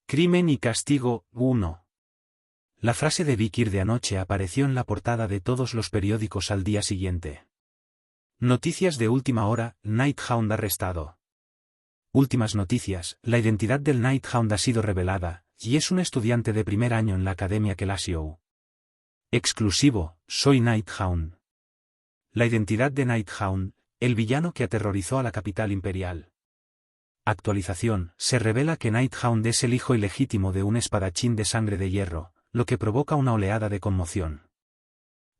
Crimen y castigo, 1. La frase de Vikir de anoche apareció en la portada de todos los periódicos al día siguiente. Noticias de última hora, Nighthound arrestado. Últimas noticias, la identidad del Nighthound ha sido revelada, y es un estudiante de primer año en la Academia Kelasiou. Exclusivo, soy Nighthound. La identidad de Nighthound, el villano que aterrorizó a la capital imperial. Actualización, se revela que Nighthound es el hijo ilegítimo de un espadachín de sangre de hierro, lo que provoca una oleada de conmoción.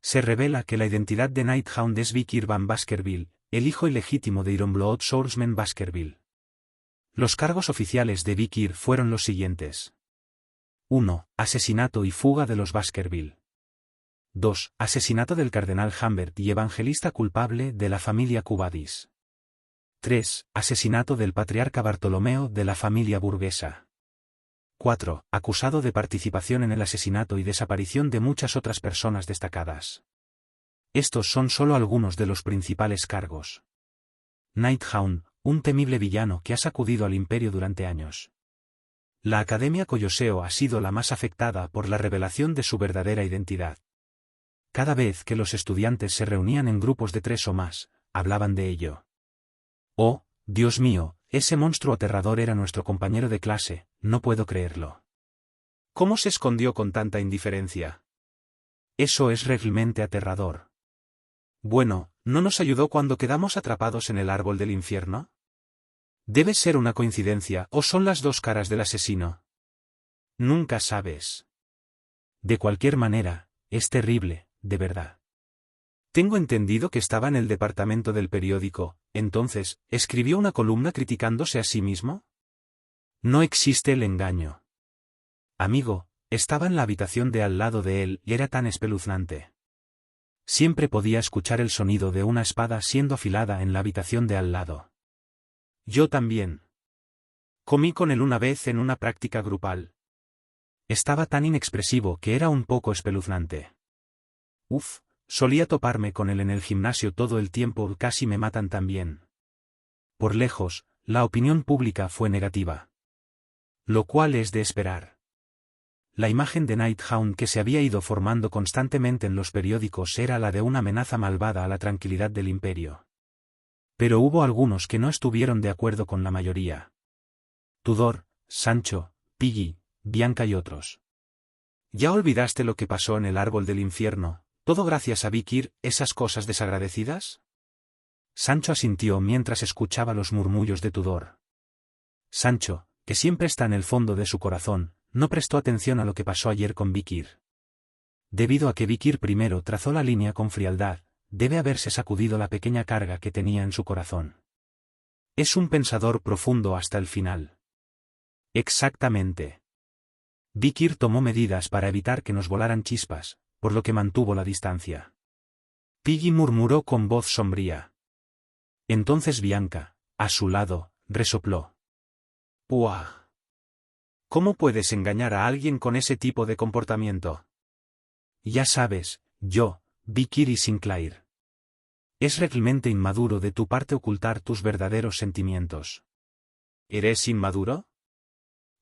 Se revela que la identidad de Nighthound es Vikir Van Baskerville, el hijo ilegítimo de Ironblood Swordsman Baskerville. Los cargos oficiales de Vikir fueron los siguientes. 1. Asesinato y fuga de los Baskerville. 2. Asesinato del cardenal Humbert y evangelista culpable de la familia Cubadis. 3. Asesinato del patriarca Bartolomeo de la familia burguesa. 4. Acusado de participación en el asesinato y desaparición de muchas otras personas destacadas. Estos son solo algunos de los principales cargos. Nighthound, un temible villano que ha sacudido al imperio durante años. La Academia Colloseo ha sido la más afectada por la revelación de su verdadera identidad. Cada vez que los estudiantes se reunían en grupos de 3 o más, hablaban de ello. Oh, Dios mío, ese monstruo aterrador era nuestro compañero de clase, no puedo creerlo. ¿Cómo se escondió con tanta indiferencia? Eso es realmente aterrador. Bueno, ¿no nos ayudó cuando quedamos atrapados en el árbol del infierno? Debe ser una coincidencia o son las dos caras del asesino. Nunca sabes. De cualquier manera, es terrible, de verdad. Tengo entendido que estaba en el departamento del periódico, entonces, ¿escribió una columna criticándose a sí mismo? No existe el engaño. Amigo, estaba en la habitación de al lado de él y era tan espeluznante. Siempre podía escuchar el sonido de una espada siendo afilada en la habitación de al lado. Yo también. Comí con él una vez en una práctica grupal. Estaba tan inexpresivo que era un poco espeluznante. Uf. Solía toparme con él en el gimnasio todo el tiempo, casi me matan también. Por lejos, la opinión pública fue negativa. Lo cual es de esperar. La imagen de Nighthound que se había ido formando constantemente en los periódicos era la de una amenaza malvada a la tranquilidad del imperio. Pero hubo algunos que no estuvieron de acuerdo con la mayoría. Tudor, Sancho, Piggy, Bianca y otros. ¿Ya olvidaste lo que pasó en el árbol del infierno? ¿Todo gracias a Vikir, esas cosas desagradecidas? Sancho asintió mientras escuchaba los murmullos de Tudor. Sancho, que siempre está en el fondo de su corazón, no prestó atención a lo que pasó ayer con Vikir. Debido a que Vikir primero trazó la línea con frialdad, debe haberse sacudido la pequeña carga que tenía en su corazón. Es un pensador profundo hasta el final. Exactamente. Vikir tomó medidas para evitar que nos volaran chispas, por lo que mantuvo la distancia. Piggy murmuró con voz sombría. Entonces Bianca, a su lado, resopló. ¡Puah! ¿Cómo puedes engañar a alguien con ese tipo de comportamiento? Ya sabes, yo, Vikir y Sinclair. Es realmente inmaduro de tu parte ocultar tus verdaderos sentimientos. ¿Eres inmaduro?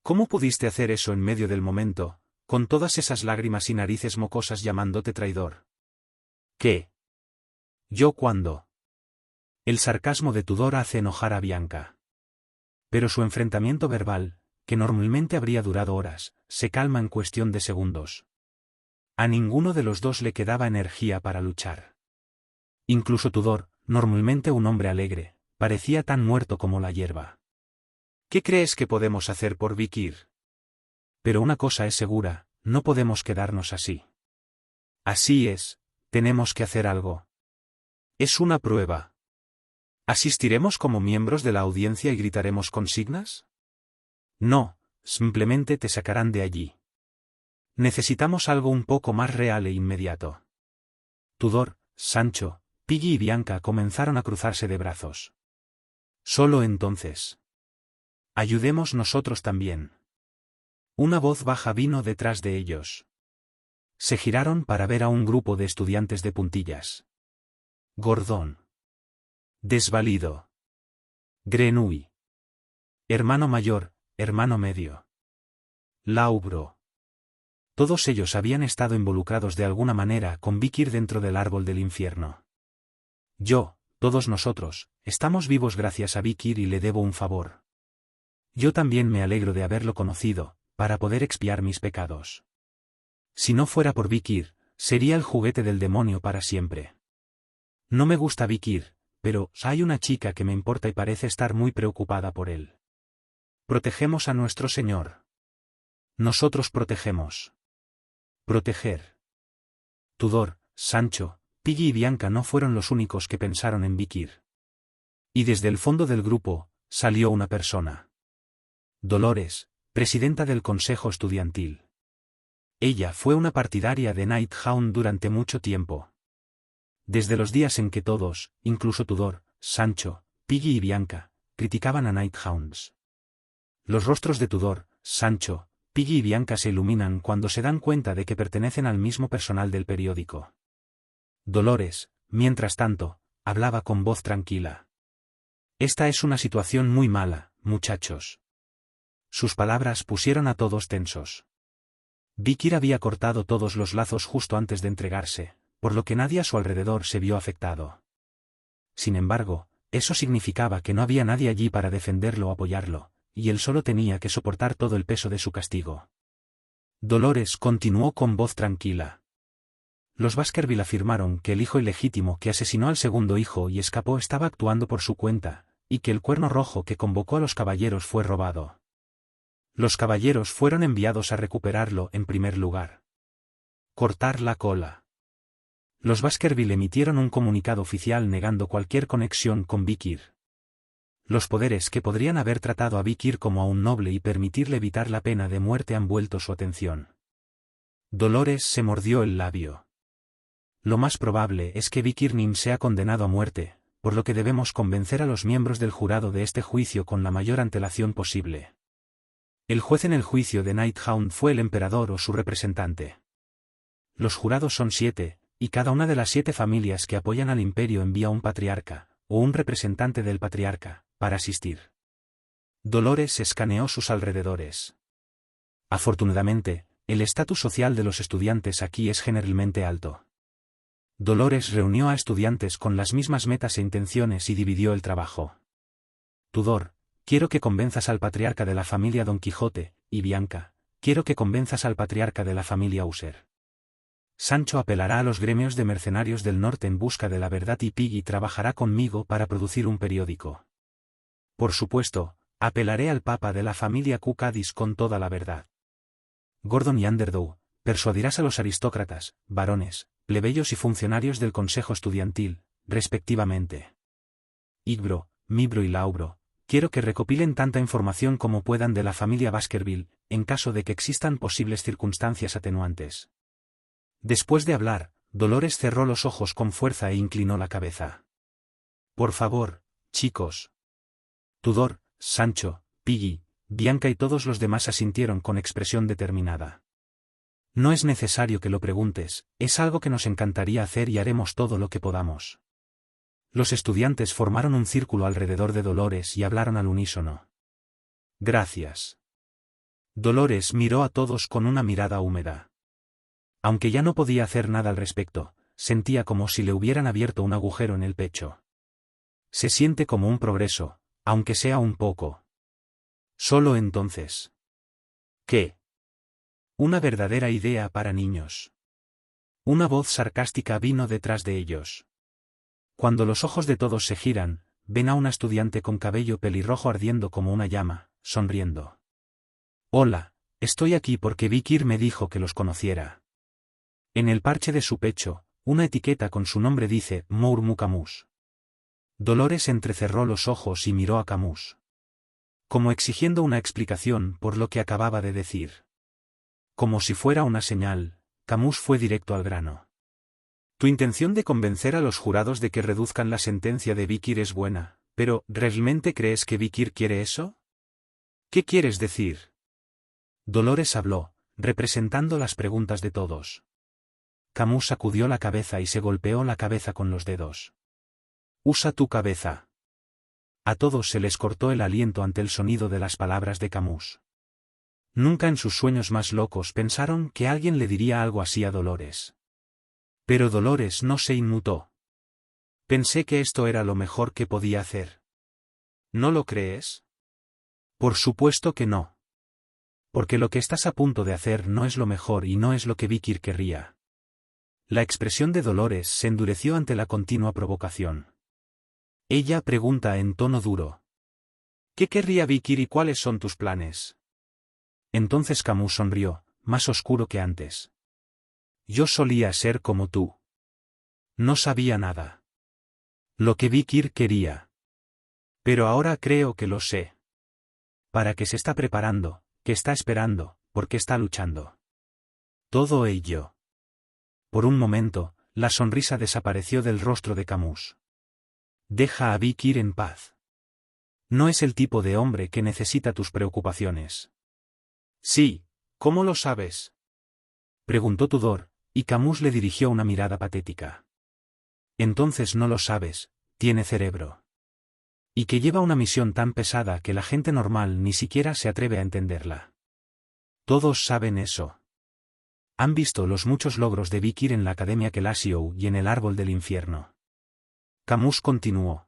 ¿Cómo pudiste hacer eso en medio del momento, con todas esas lágrimas y narices mocosas llamándote traidor? ¿Qué? ¿Yo cuándo? El sarcasmo de Tudor hace enojar a Bianca. Pero su enfrentamiento verbal, que normalmente habría durado horas, se calma en cuestión de segundos. A ninguno de los dos le quedaba energía para luchar. Incluso Tudor, normalmente un hombre alegre, parecía tan muerto como la hierba. ¿Qué crees que podemos hacer por Vikir? Pero una cosa es segura, no podemos quedarnos así. Así es, tenemos que hacer algo. Es una prueba. ¿Asistiremos como miembros de la audiencia y gritaremos consignas? No, simplemente te sacarán de allí. Necesitamos algo un poco más real e inmediato. Tudor, Sancho, Piggy y Bianca comenzaron a cruzarse de brazos. Solo entonces. Ayudemos nosotros también. Una voz baja vino detrás de ellos. Se giraron para ver a un grupo de estudiantes de puntillas. Gordón. Desvalido. Grenouille. Hermano mayor, hermano medio. Laubro. Todos ellos habían estado involucrados de alguna manera con Vikir dentro del árbol del infierno. Todos nosotros, estamos vivos gracias a Vikir y le debo un favor. Yo también me alegro de haberlo conocido, para poder expiar mis pecados. Si no fuera por Vikir, sería el juguete del demonio para siempre. No me gusta Vikir, pero hay una chica que me importa y parece estar muy preocupada por él. Protegemos a nuestro Señor. Nosotros protegemos. Proteger. Tudor, Sancho, Piggy y Bianca no fueron los únicos que pensaron en Vikir. Y desde el fondo del grupo, salió una persona. Dolores, presidenta del consejo estudiantil. Ella fue una partidaria de Nighthound durante mucho tiempo. Desde los días en que todos, incluso Tudor, Sancho, Piggy y Bianca, criticaban a Nighthounds. Los rostros de Tudor, Sancho, Piggy y Bianca se iluminan cuando se dan cuenta de que pertenecen al mismo personal del periódico. Dolores, mientras tanto, hablaba con voz tranquila. Esta es una situación muy mala, muchachos. Sus palabras pusieron a todos tensos. Vikir había cortado todos los lazos justo antes de entregarse, por lo que nadie a su alrededor se vio afectado. Sin embargo, eso significaba que no había nadie allí para defenderlo o apoyarlo, y él solo tenía que soportar todo el peso de su castigo. Dolores continuó con voz tranquila. Los Baskerville afirmaron que el hijo ilegítimo que asesinó al segundo hijo y escapó estaba actuando por su cuenta, y que el cuerno rojo que convocó a los caballeros fue robado. Los caballeros fueron enviados a recuperarlo en primer lugar. Cortar la cola. Los Baskerville emitieron un comunicado oficial negando cualquier conexión con Vikir. Los poderes que podrían haber tratado a Vikir como a un noble y permitirle evitar la pena de muerte han vuelto su atención. Dolores se mordió el labio. Lo más probable es que Vikir Nim sea condenado a muerte, por lo que debemos convencer a los miembros del jurado de este juicio con la mayor antelación posible. El juez en el juicio de Nighthound fue el emperador o su representante. Los jurados son 7, y cada una de las 7 familias que apoyan al imperio envía un patriarca, o un representante del patriarca, para asistir. Dolores escaneó sus alrededores. Afortunadamente, el estatus social de los estudiantes aquí es generalmente alto. Dolores reunió a estudiantes con las mismas metas e intenciones y dividió el trabajo. Tudor, quiero que convenzas al patriarca de la familia Don Quijote, y Bianca, quiero que convenzas al patriarca de la familia User. Sancho apelará a los gremios de mercenarios del norte en busca de la verdad y Piggy trabajará conmigo para producir un periódico. Por supuesto, apelaré al papa de la familia Cucadis con toda la verdad. Gordon y Underdow, persuadirás a los aristócratas, varones, plebeyos y funcionarios del consejo estudiantil, respectivamente. Igbro, Mibro y Laubro, quiero que recopilen tanta información como puedan de la familia Baskerville, en caso de que existan posibles circunstancias atenuantes. Después de hablar, Dolores cerró los ojos con fuerza e inclinó la cabeza. Por favor, chicos. Tudor, Sancho, Piggy, Bianca y todos los demás asintieron con expresión determinada. No es necesario que lo preguntes, es algo que nos encantaría hacer y haremos todo lo que podamos. Los estudiantes formaron un círculo alrededor de Dolores y hablaron al unísono. Gracias. Dolores miró a todos con una mirada húmeda. Aunque ya no podía hacer nada al respecto, sentía como si le hubieran abierto un agujero en el pecho. Se siente como un progreso, aunque sea un poco. Solo entonces. ¿Qué? Una verdadera idea para niños. Una voz sarcástica vino detrás de ellos. Cuando los ojos de todos se giran, ven a una estudiante con cabello pelirrojo ardiendo como una llama, sonriendo. Hola, estoy aquí porque Vikir me dijo que los conociera. En el parche de su pecho, una etiqueta con su nombre dice Mourmu Camus. Dolores entrecerró los ojos y miró a Camus. Como exigiendo una explicación por lo que acababa de decir. Como si fuera una señal, Camus fue directo al grano. Tu intención de convencer a los jurados de que reduzcan la sentencia de Vikir es buena, pero ¿realmente crees que Vikir quiere eso? ¿Qué quieres decir? Dolores habló, representando las preguntas de todos. Camus sacudió la cabeza y se golpeó la cabeza con los dedos. Usa tu cabeza. A todos se les cortó el aliento ante el sonido de las palabras de Camus. Nunca en sus sueños más locos pensaron que alguien le diría algo así a Dolores. Pero Dolores no se inmutó. Pensé que esto era lo mejor que podía hacer. ¿No lo crees? Por supuesto que no. Porque lo que estás a punto de hacer no es lo mejor y no es lo que Vikir querría. La expresión de Dolores se endureció ante la continua provocación. Ella pregunta en tono duro. ¿Qué querría Vikir y cuáles son tus planes? Entonces Camus sonrió, más oscuro que antes. Yo solía ser como tú. No sabía nada. Lo que Vikir quería. Pero ahora creo que lo sé. Para qué se está preparando, qué está esperando, por qué está luchando. Todo ello. Por un momento, la sonrisa desapareció del rostro de Camus. Deja a Vikir en paz. No es el tipo de hombre que necesita tus preocupaciones. Sí, ¿cómo lo sabes? Preguntó Tudor, y Camus le dirigió una mirada patética. Entonces no lo sabes, tiene cerebro. Y que lleva una misión tan pesada que la gente normal ni siquiera se atreve a entenderla. Todos saben eso. Han visto los muchos logros de Vikir en la Academia Kelasiou y en el Árbol del Infierno. Camus continuó.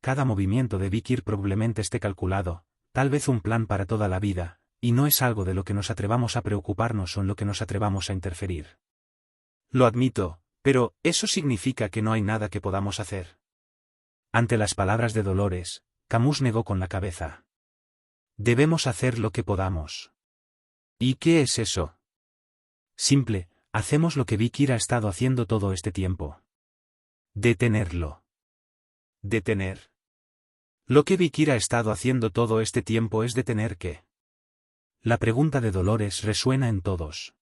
Cada movimiento de Vikir probablemente esté calculado, tal vez un plan para toda la vida, y no es algo de lo que nos atrevamos a preocuparnos o en lo que nos atrevamos a interferir. Lo admito, pero ¿eso significa que no hay nada que podamos hacer? Ante las palabras de Dolores, Camus negó con la cabeza. Debemos hacer lo que podamos. ¿Y qué es eso? Simple, hacemos lo que Vikir ha estado haciendo todo este tiempo. Detenerlo. ¿Detener? Lo que Vikir ha estado haciendo todo este tiempo es detener ¿qué? La pregunta de Dolores resuena en todos.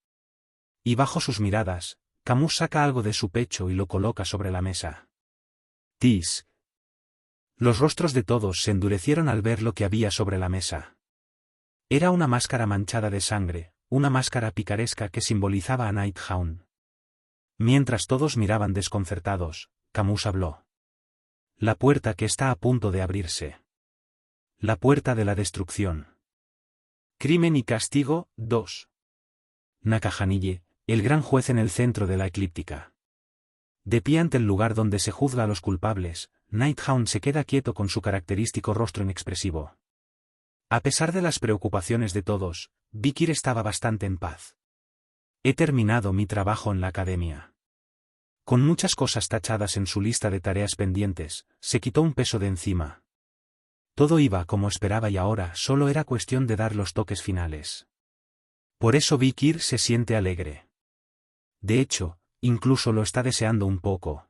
Y bajo sus miradas, Camus saca algo de su pecho y lo coloca sobre la mesa. Tis. Los rostros de todos se endurecieron al ver lo que había sobre la mesa. Era una máscara manchada de sangre, una máscara picaresca que simbolizaba a Nighthound. Mientras todos miraban desconcertados, Camus habló. La puerta que está a punto de abrirse. La puerta de la destrucción. Crimen y castigo, 2. Nakajanille, el gran juez en el centro de la eclíptica. De pie ante el lugar donde se juzga a los culpables, Nighthound se queda quieto con su característico rostro inexpresivo. A pesar de las preocupaciones de todos, Vikir estaba bastante en paz. He terminado mi trabajo en la academia. Con muchas cosas tachadas en su lista de tareas pendientes, se quitó un peso de encima. Todo iba como esperaba y ahora solo era cuestión de dar los toques finales. Por eso Vikir se siente alegre. De hecho, incluso lo está deseando un poco.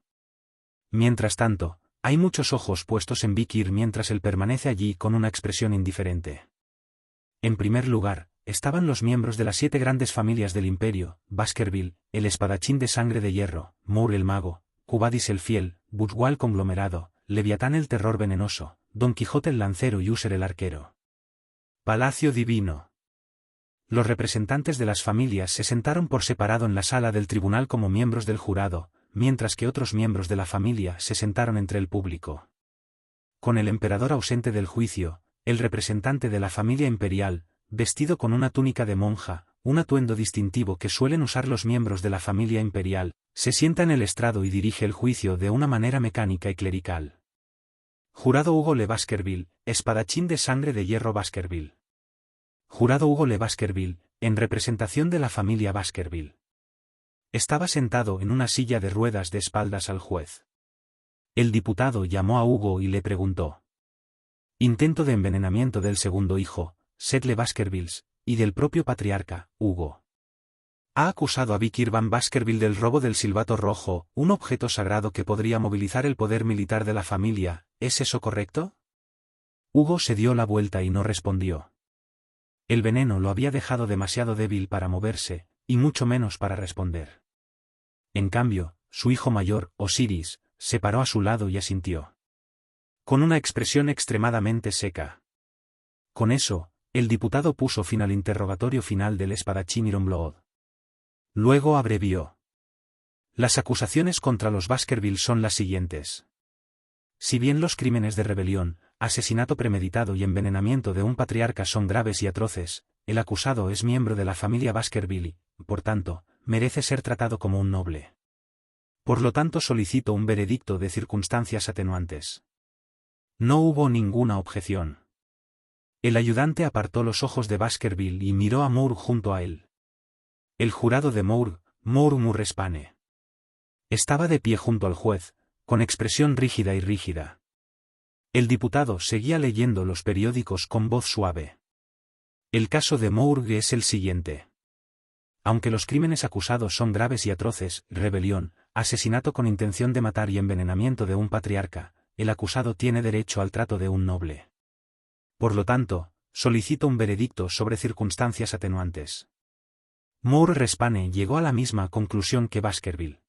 Mientras tanto, hay muchos ojos puestos en Vikir mientras él permanece allí con una expresión indiferente. En primer lugar, estaban los miembros de las 7 grandes familias del Imperio, Baskerville, el espadachín de sangre de hierro, Moore el mago, Cubadis el fiel, Buchwald conglomerado, Leviatán el terror venenoso, Don Quijote el lancero y User el arquero. Palacio divino. Los representantes de las familias se sentaron por separado en la sala del tribunal como miembros del jurado, mientras que otros miembros de la familia se sentaron entre el público. Con el emperador ausente del juicio, el representante de la familia imperial, vestido con una túnica de monja, un atuendo distintivo que suelen usar los miembros de la familia imperial, se sienta en el estrado y dirige el juicio de una manera mecánica y clerical. Jurado Hugo Le Baskerville, espadachín de sangre de hierro Baskerville. Jurado Hugo Le Baskerville, en representación de la familia Baskerville. Estaba sentado en una silla de ruedas de espaldas al juez. El diputado llamó a Hugo y le preguntó. Intento de envenenamiento del segundo hijo, Seth Le Baskervilles, y del propio patriarca, Hugo. Ha acusado a Vikir van Baskerville del robo del silbato rojo, un objeto sagrado que podría movilizar el poder militar de la familia, ¿es eso correcto? Hugo se dio la vuelta y no respondió. El veneno lo había dejado demasiado débil para moverse, y mucho menos para responder. En cambio, su hijo mayor, Osiris, se paró a su lado y asintió. Con una expresión extremadamente seca. Con eso, el diputado puso fin al interrogatorio final del espadachín Ironblood. Luego abrevió. Las acusaciones contra los Baskerville son las siguientes. Si bien los crímenes de rebelión, asesinato premeditado y envenenamiento de un patriarca son graves y atroces, el acusado es miembro de la familia Baskerville y, por tanto, merece ser tratado como un noble. Por lo tanto solicito un veredicto de circunstancias atenuantes. No hubo ninguna objeción. El ayudante apartó los ojos de Baskerville y miró a Moore junto a él. El jurado de Moore Respane. Estaba de pie junto al juez, con expresión rígida y rígida. El diputado seguía leyendo los periódicos con voz suave. El caso de Moore es el siguiente. Aunque los crímenes acusados son graves y atroces, rebelión, asesinato con intención de matar y envenenamiento de un patriarca, el acusado tiene derecho al trato de un noble. Por lo tanto, solicito un veredicto sobre circunstancias atenuantes. Moore Respane llegó a la misma conclusión que Baskerville.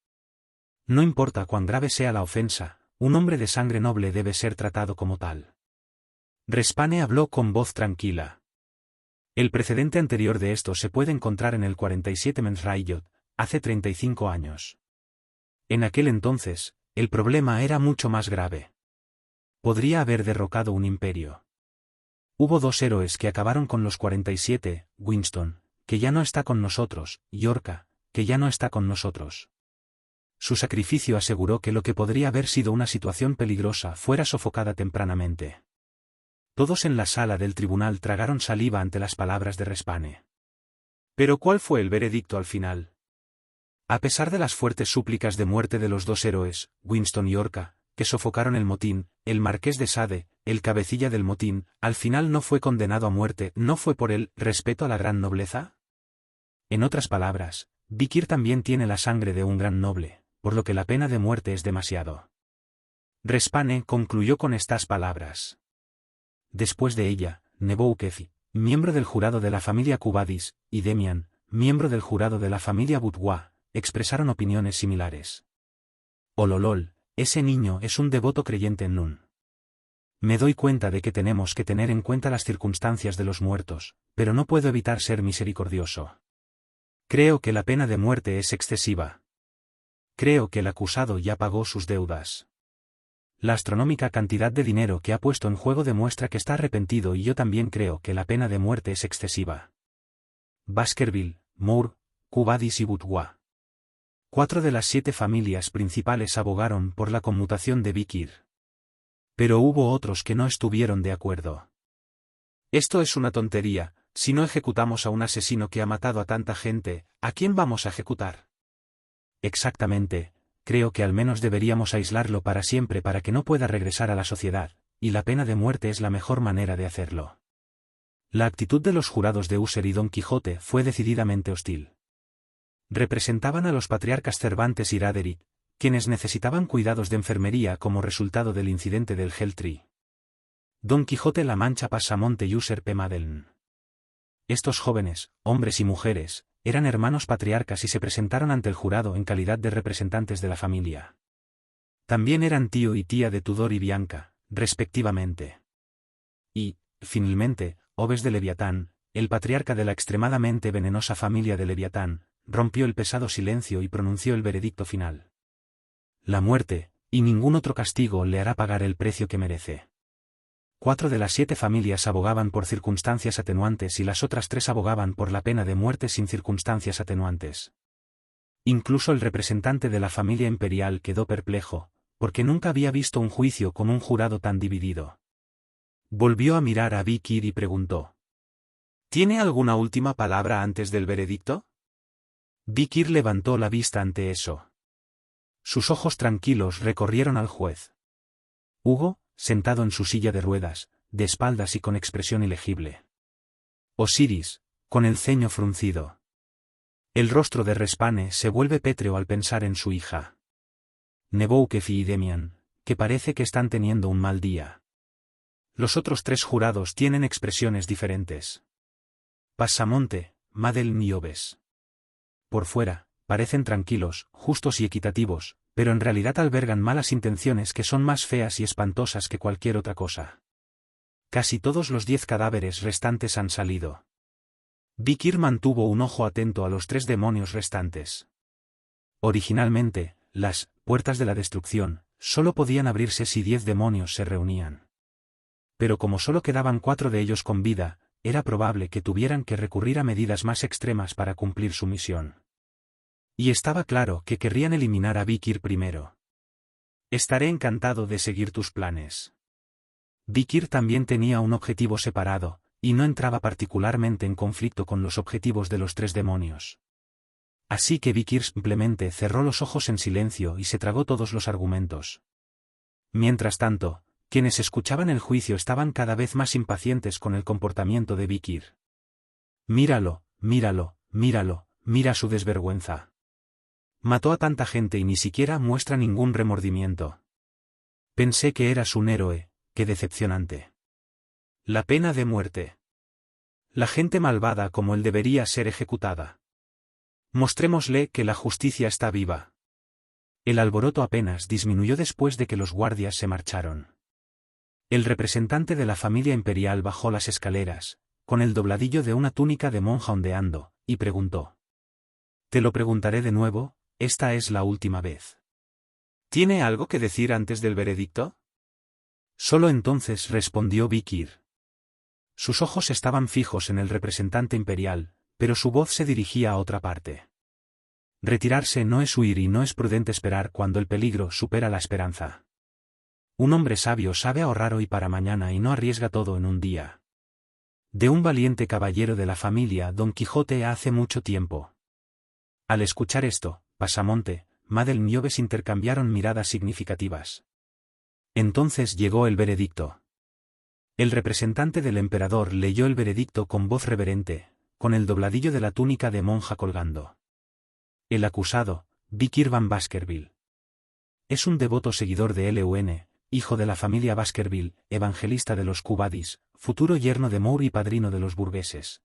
No importa cuán grave sea la ofensa, un hombre de sangre noble debe ser tratado como tal. Respane habló con voz tranquila. El precedente anterior de esto se puede encontrar en el 47 Men's Riot, hace 35 años. En aquel entonces, el problema era mucho más grave. Podría haber derrocado un imperio. Hubo dos héroes que acabaron con los 47, Winston, que ya no está con nosotros, y Yorka, que ya no está con nosotros. Su sacrificio aseguró que lo que podría haber sido una situación peligrosa fuera sofocada tempranamente. Todos en la sala del tribunal tragaron saliva ante las palabras de Respane. ¿Pero cuál fue el veredicto al final? A pesar de las fuertes súplicas de muerte de los dos héroes, Winston y Yorka, que sofocaron el motín, el marqués de Sade, el cabecilla del motín, al final no fue condenado a muerte. ¿No fue por el respeto a la gran nobleza? En otras palabras, Vikir también tiene la sangre de un gran noble, por lo que la pena de muerte es demasiado. Respane concluyó con estas palabras. Después de ella, Neboukefi, miembro del jurado de la familia Kubadis, y Demian, miembro del jurado de la familia Butwa, expresaron opiniones similares. Ololol, ese niño es un devoto creyente en Nun. Me doy cuenta de que tenemos que tener en cuenta las circunstancias de los muertos, pero no puedo evitar ser misericordioso. Creo que la pena de muerte es excesiva. Creo que el acusado ya pagó sus deudas. La astronómica cantidad de dinero que ha puesto en juego demuestra que está arrepentido y yo también creo que la pena de muerte es excesiva. Baskerville, Moore, Kubadis y Butwa. 4 de las 7 familias principales abogaron por la conmutación de Vikir. Pero hubo otros que no estuvieron de acuerdo. Esto es una tontería, si no ejecutamos a un asesino que ha matado a tanta gente, ¿a quién vamos a ejecutar? Exactamente, creo que al menos deberíamos aislarlo para siempre para que no pueda regresar a la sociedad, y la pena de muerte es la mejor manera de hacerlo. La actitud de los jurados de User y Don Quijote fue decididamente hostil. Representaban a los patriarcas Cervantes y Raderick, quienes necesitaban cuidados de enfermería como resultado del incidente del Helltree. Don Quijote La Mancha Pasamonte y User P. Madeln. Estos jóvenes, hombres y mujeres, eran hermanos patriarcas y se presentaron ante el jurado en calidad de representantes de la familia. También eran tío y tía de Tudor y Bianca, respectivamente. Y, finalmente, Oves de Leviatán, el patriarca de la extremadamente venenosa familia de Leviatán, rompió el pesado silencio y pronunció el veredicto final. La muerte, y ningún otro castigo le hará pagar el precio que merece. 4 de las 7 familias abogaban por circunstancias atenuantes y las otras 3 abogaban por la pena de muerte sin circunstancias atenuantes. Incluso el representante de la familia imperial quedó perplejo, porque nunca había visto un juicio con un jurado tan dividido. Volvió a mirar a Vikir y preguntó: ¿Tiene alguna última palabra antes del veredicto? Vikir levantó la vista ante eso. Sus ojos tranquilos recorrieron al juez. Hugo, sentado en su silla de ruedas, de espaldas y con expresión ilegible. Osiris, con el ceño fruncido. El rostro de Respane se vuelve pétreo al pensar en su hija. Neboukefi y Demian, que parece que están teniendo un mal día. Los otros 3 jurados tienen expresiones diferentes. Pasamonte, Madeln y Oves. Por fuera, parecen tranquilos, justos y equitativos, pero en realidad albergan malas intenciones que son más feas y espantosas que cualquier otra cosa. Casi todos los 10 cadáveres restantes han salido. Vikir mantuvo un ojo atento a los 3 demonios restantes. Originalmente, las puertas de la destrucción solo podían abrirse si 10 demonios se reunían. Pero como solo quedaban 4 de ellos con vida, era probable que tuvieran que recurrir a medidas más extremas para cumplir su misión. Y estaba claro que querrían eliminar a Vikir primero. Estaré encantado de seguir tus planes. Vikir también tenía un objetivo separado, y no entraba particularmente en conflicto con los objetivos de los tres demonios. Así que Vikir simplemente cerró los ojos en silencio y se tragó todos los argumentos. Mientras tanto, quienes escuchaban el juicio estaban cada vez más impacientes con el comportamiento de Vikir. Míralo, míralo, míralo, mira su desvergüenza. Mató a tanta gente y ni siquiera muestra ningún remordimiento. Pensé que eras un héroe, qué decepcionante. La pena de muerte. La gente malvada como él debería ser ejecutada. Mostrémosle que la justicia está viva. El alboroto apenas disminuyó después de que los guardias se marcharon. El representante de la familia imperial bajó las escaleras, con el dobladillo de una túnica de monja ondeando, y preguntó. Te lo preguntaré de nuevo, esta es la última vez. ¿Tiene algo que decir antes del veredicto? Solo entonces respondió Vikir. Sus ojos estaban fijos en el representante imperial, pero su voz se dirigía a otra parte. Retirarse no es huir y no es prudente esperar cuando el peligro supera la esperanza. Un hombre sabio sabe ahorrar hoy para mañana y no arriesga todo en un día. De un valiente caballero de la familia Don Quijote hace mucho tiempo. Al escuchar esto, Pasamonte, Madel Nioves intercambiaron miradas significativas. Entonces llegó el veredicto. El representante del emperador leyó el veredicto con voz reverente, con el dobladillo de la túnica de monja colgando. El acusado, Vikir van Baskerville. Es un devoto seguidor de Lun, hijo de la familia Baskerville, evangelista de los Cubadis, futuro yerno de Moore y padrino de los burgueses.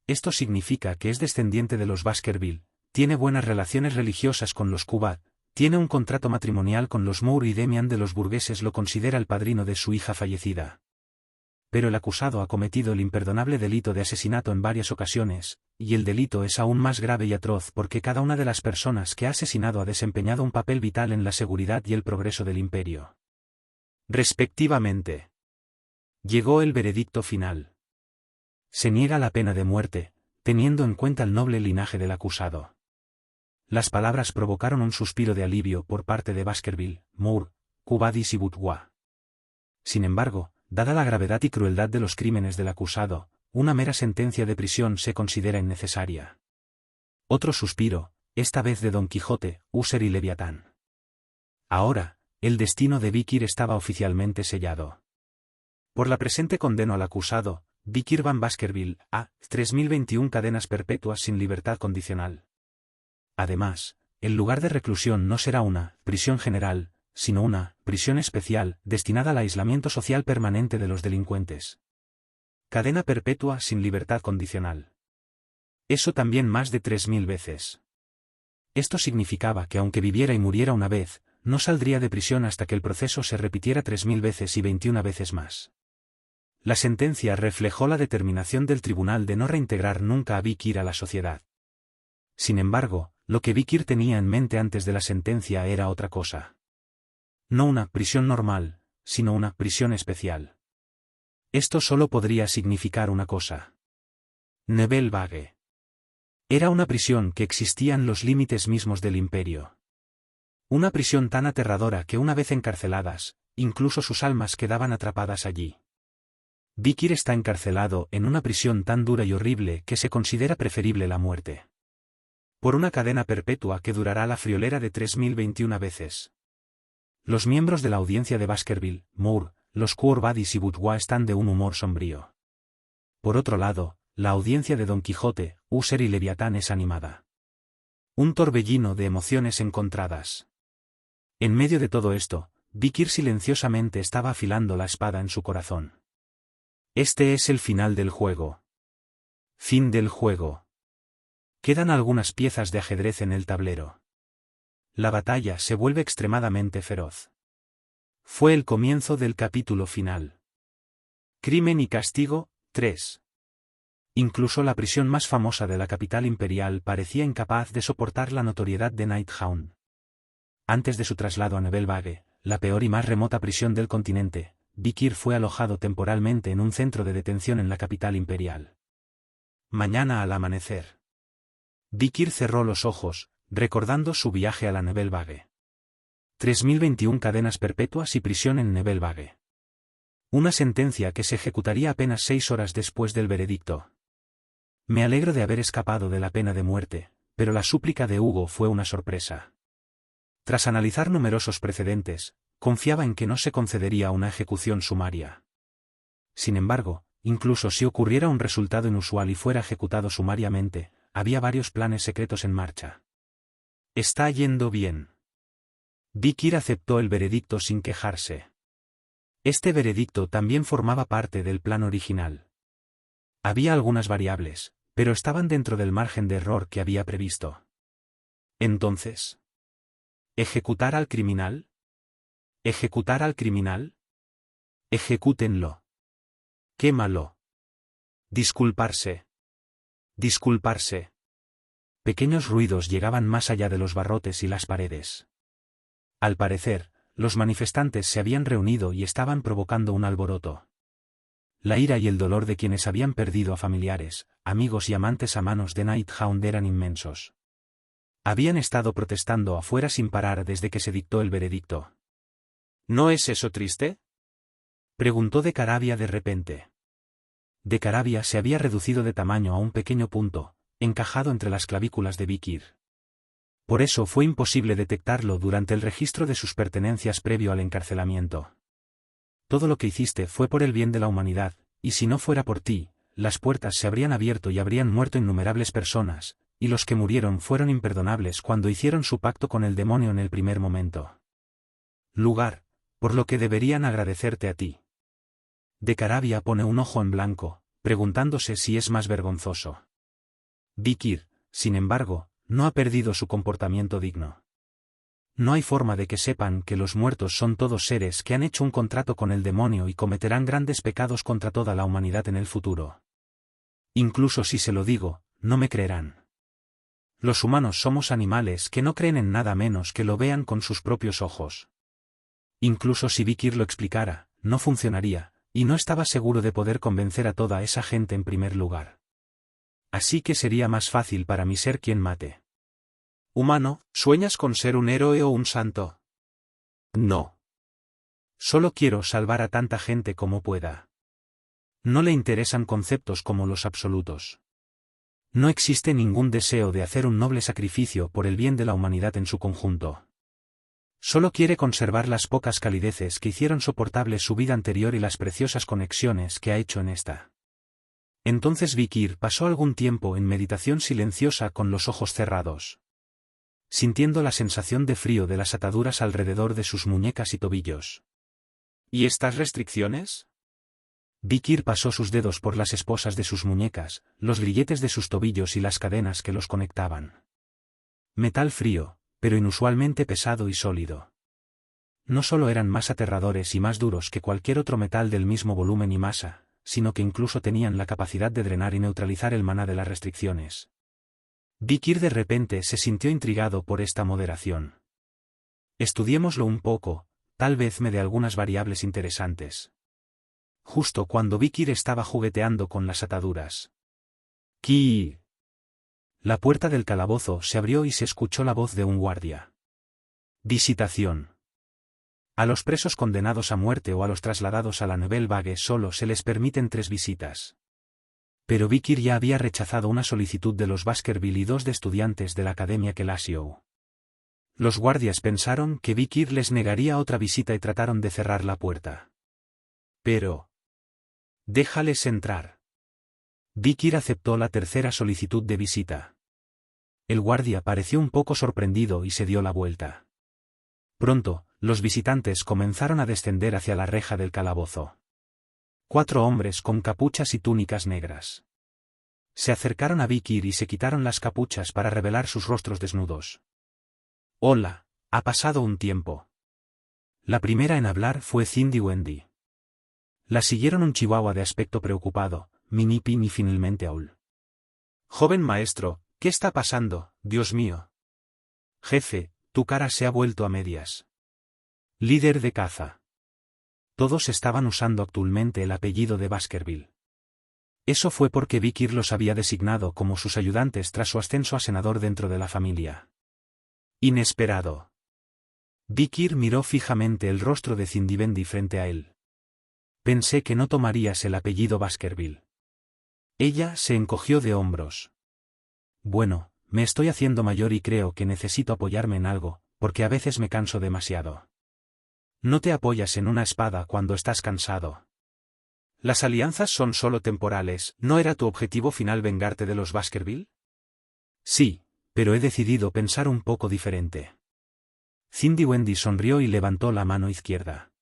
Esto significa que es descendiente de los Baskerville, tiene buenas relaciones religiosas con los Cubad, tiene un contrato matrimonial con los Moore y Demian de los burgueses lo considera el padrino de su hija fallecida. Pero el acusado ha cometido el imperdonable delito de asesinato en varias ocasiones, y el delito es aún más grave y atroz porque cada una de las personas que ha asesinado ha desempeñado un papel vital en la seguridad y el progreso del imperio. Respectivamente. Llegó el veredicto final. Se niega la pena de muerte, teniendo en cuenta el noble linaje del acusado. Las palabras provocaron un suspiro de alivio por parte de Baskerville, Moore, Cubadis y Bourgeois. Sin embargo, dada la gravedad y crueldad de los crímenes del acusado, una mera sentencia de prisión se considera innecesaria. Otro suspiro, esta vez de Don Quijote, User y Leviatán. Ahora, el destino de Vikir estaba oficialmente sellado. Por la presente condeno al acusado, Vikir van Baskerville, a 3021 cadenas perpetuas sin libertad condicional. Además, el lugar de reclusión no será una prisión general, sino una prisión especial, destinada al aislamiento social permanente de los delincuentes. Cadena perpetua sin libertad condicional. Eso también más de 3000 veces. Esto significaba que aunque viviera y muriera una vez, no saldría de prisión hasta que el proceso se repitiera 3000 veces y 21 veces más. La sentencia reflejó la determinación del tribunal de no reintegrar nunca a Vikir a la sociedad. Sin embargo, lo que Vikir tenía en mente antes de la sentencia era otra cosa. No una prisión normal, sino una prisión especial. Esto solo podría significar una cosa. Nebel Vague. Era una prisión que existía en los límites mismos del imperio. Una prisión tan aterradora que una vez encarceladas, incluso sus almas quedaban atrapadas allí. Vikir está encarcelado en una prisión tan dura y horrible que se considera preferible la muerte. Por una cadena perpetua que durará la friolera de 3021 veces. Los miembros de la audiencia de Baskerville, Moore, los Cubadis y Bourgeois están de un humor sombrío. Por otro lado, la audiencia de Don Quijote, User y Leviatán es animada. Un torbellino de emociones encontradas. En medio de todo esto, Vikir silenciosamente estaba afilando la espada en su corazón. Este es el final del juego. Fin del juego. Quedan algunas piezas de ajedrez en el tablero. La batalla se vuelve extremadamente feroz. Fue el comienzo del capítulo final. Crimen y castigo, 3. Incluso la prisión más famosa de la capital imperial parecía incapaz de soportar la notoriedad de Nighthound. Antes de su traslado a Nebel Vague, la peor y más remota prisión del continente, Vikir fue alojado temporalmente en un centro de detención en la capital imperial. Mañana al amanecer. Vikir cerró los ojos, recordando su viaje a la Nebelvague. 3021 cadenas perpetuas y prisión en Nebelvague. Una sentencia que se ejecutaría apenas 6 horas después del veredicto. Me alegro de haber escapado de la pena de muerte, pero la súplica de Hugo fue una sorpresa. Tras analizar numerosos precedentes, confiaba en que no se concedería una ejecución sumaria. Sin embargo, incluso si ocurriera un resultado inusual y fuera ejecutado sumariamente, había varios planes secretos en marcha. Está yendo bien. Vikir aceptó el veredicto sin quejarse. Este veredicto también formaba parte del plan original. Había algunas variables, pero estaban dentro del margen de error que había previsto. Entonces, ¿ejecutar al criminal? ¿Ejecutar al criminal? Ejecútenlo. Quémalo. Disculparse. Disculparse. Pequeños ruidos llegaban más allá de los barrotes y las paredes. Al parecer, los manifestantes se habían reunido y estaban provocando un alboroto. La ira y el dolor de quienes habían perdido a familiares, amigos y amantes a manos de Nighthound eran inmensos. Habían estado protestando afuera sin parar desde que se dictó el veredicto. ¿No es eso triste?, preguntó de Carabia de repente. De Carabia se había reducido de tamaño a un pequeño punto, encajado entre las clavículas de Vikir. Por eso fue imposible detectarlo durante el registro de sus pertenencias previo al encarcelamiento. Todo lo que hiciste fue por el bien de la humanidad, y si no fuera por ti, las puertas se habrían abierto y habrían muerto innumerables personas, y los que murieron fueron imperdonables cuando hicieron su pacto con el demonio en el primer momento. Lugar, por lo que deberían agradecerte a ti. De Carabia pone un ojo en blanco, preguntándose si es más vergonzoso. Vikir, sin embargo, no ha perdido su comportamiento digno. No hay forma de que sepan que los muertos son todos seres que han hecho un contrato con el demonio y cometerán grandes pecados contra toda la humanidad en el futuro. Incluso si se lo digo, no me creerán. Los humanos somos animales que no creen en nada menos que lo vean con sus propios ojos. Incluso si Vikir lo explicara, no funcionaría, y no estaba seguro de poder convencer a toda esa gente en primer lugar. Así que sería más fácil para mí ser quien mate. Humano, ¿sueñas con ser un héroe o un santo? No. Solo quiero salvar a tanta gente como pueda. No le interesan conceptos como los absolutos. No existe ningún deseo de hacer un noble sacrificio por el bien de la humanidad en su conjunto. Solo quiere conservar las pocas calideces que hicieron soportable su vida anterior y las preciosas conexiones que ha hecho en esta. Entonces Vikir pasó algún tiempo en meditación silenciosa con los ojos cerrados, sintiendo la sensación de frío de las ataduras alrededor de sus muñecas y tobillos. ¿Y estas restricciones? Vikir pasó sus dedos por las esposas de sus muñecas, los grilletes de sus tobillos y las cadenas que los conectaban. Metal frío, pero inusualmente pesado y sólido. No solo eran más aterradores y más duros que cualquier otro metal del mismo volumen y masa, sino que incluso tenían la capacidad de drenar y neutralizar el maná de las restricciones. Vikir de repente se sintió intrigado por esta moderación. Estudiémoslo un poco, tal vez me dé algunas variables interesantes. Justo cuando Vikir estaba jugueteando con las ataduras. ¡Ki! La puerta del calabozo se abrió y se escuchó la voz de un guardia. Visitación. A los presos condenados a muerte o a los trasladados a la Nebelvague solo se les permiten 3 visitas. Pero Vikir ya había rechazado una solicitud de los Baskerville y 2 de estudiantes de la Academia Kelasio. Los guardias pensaron que Vikir les negaría otra visita y trataron de cerrar la puerta. Pero... déjales entrar. Vikir aceptó la tercera solicitud de visita. El guardia pareció un poco sorprendido y se dio la vuelta. Pronto, los visitantes comenzaron a descender hacia la reja del calabozo. 4 hombres con capuchas y túnicas negras. Se acercaron a Vikir y se quitaron las capuchas para revelar sus rostros desnudos. Hola, ha pasado un tiempo. La primera en hablar fue Cindy Wendy. La siguieron un chihuahua de aspecto preocupado, Minnie Pin y finalmente Aul. Joven maestro, ¿qué está pasando, Dios mío? Jefe, tu cara se ha vuelto a medias. Líder de caza. todos estaban usando actualmente el apellido de Baskerville. Eso fue porque Vickir los había designado como sus ayudantes tras su ascenso a senador dentro de la familia. Inesperado. Vickir miró fijamente el rostro de Cindy Wendy frente a él. Pensé que no tomarías el apellido Baskerville. Ella se encogió de hombros. Bueno, me estoy haciendo mayor y creo que necesito apoyarme en algo, porque a veces me canso demasiado. No te apoyas en una espada cuando estás cansado. Las alianzas son solo temporales, ¿no era tu objetivo final vengarte de los Baskerville? Sí, pero he decidido pensar un poco diferente. Cindy Wendy sonrió y levantó la mano izquierda.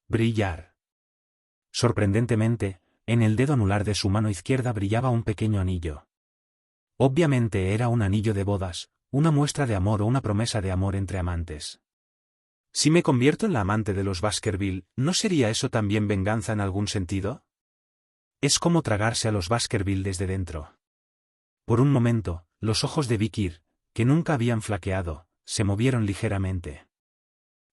Brillar. Sorprendentemente, en el dedo anular de su mano izquierda brillaba un pequeño anillo. Obviamente era un anillo de bodas, una muestra de amor o una promesa de amor entre amantes. Si me convierto en la amante de los Baskerville, ¿no sería eso también venganza en algún sentido? Es como tragarse a los Baskerville desde dentro. Por un momento, los ojos de Vickir, que nunca habían flaqueado, se movieron ligeramente.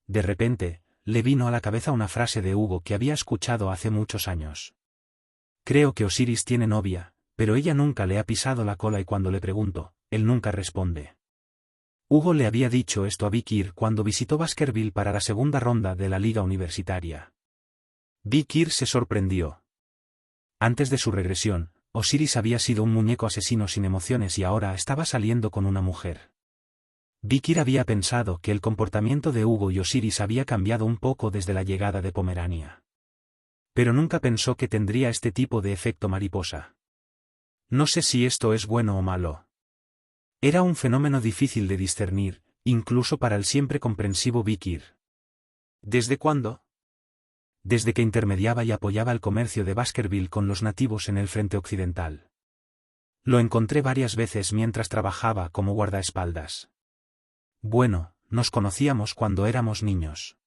De repente, le vino a la cabeza una frase de Hugo que había escuchado hace muchos años. Creo que Osiris tiene novia, pero ella nunca le ha pisado la cola y cuando le pregunto, él nunca responde. Hugo le había dicho esto a Vickir cuando visitó Baskerville para la segunda ronda de la liga universitaria. Vickir se sorprendió. Antes de su regresión, Osiris había sido un muñeco asesino sin emociones y ahora estaba saliendo con una mujer. Vickir había pensado que el comportamiento de Hugo y Osiris había cambiado un poco desde la llegada de Pomerania. Pero nunca pensó que tendría este tipo de efecto mariposa. No sé si esto es bueno o malo. Era un fenómeno difícil de discernir, incluso para el siempre comprensivo Vickir. ¿Desde cuándo? Desde que intermediaba y apoyaba el comercio de Baskerville con los nativos en el frente occidental. Lo encontré varias veces mientras trabajaba como guardaespaldas. Bueno, nos conocíamos cuando éramos niños.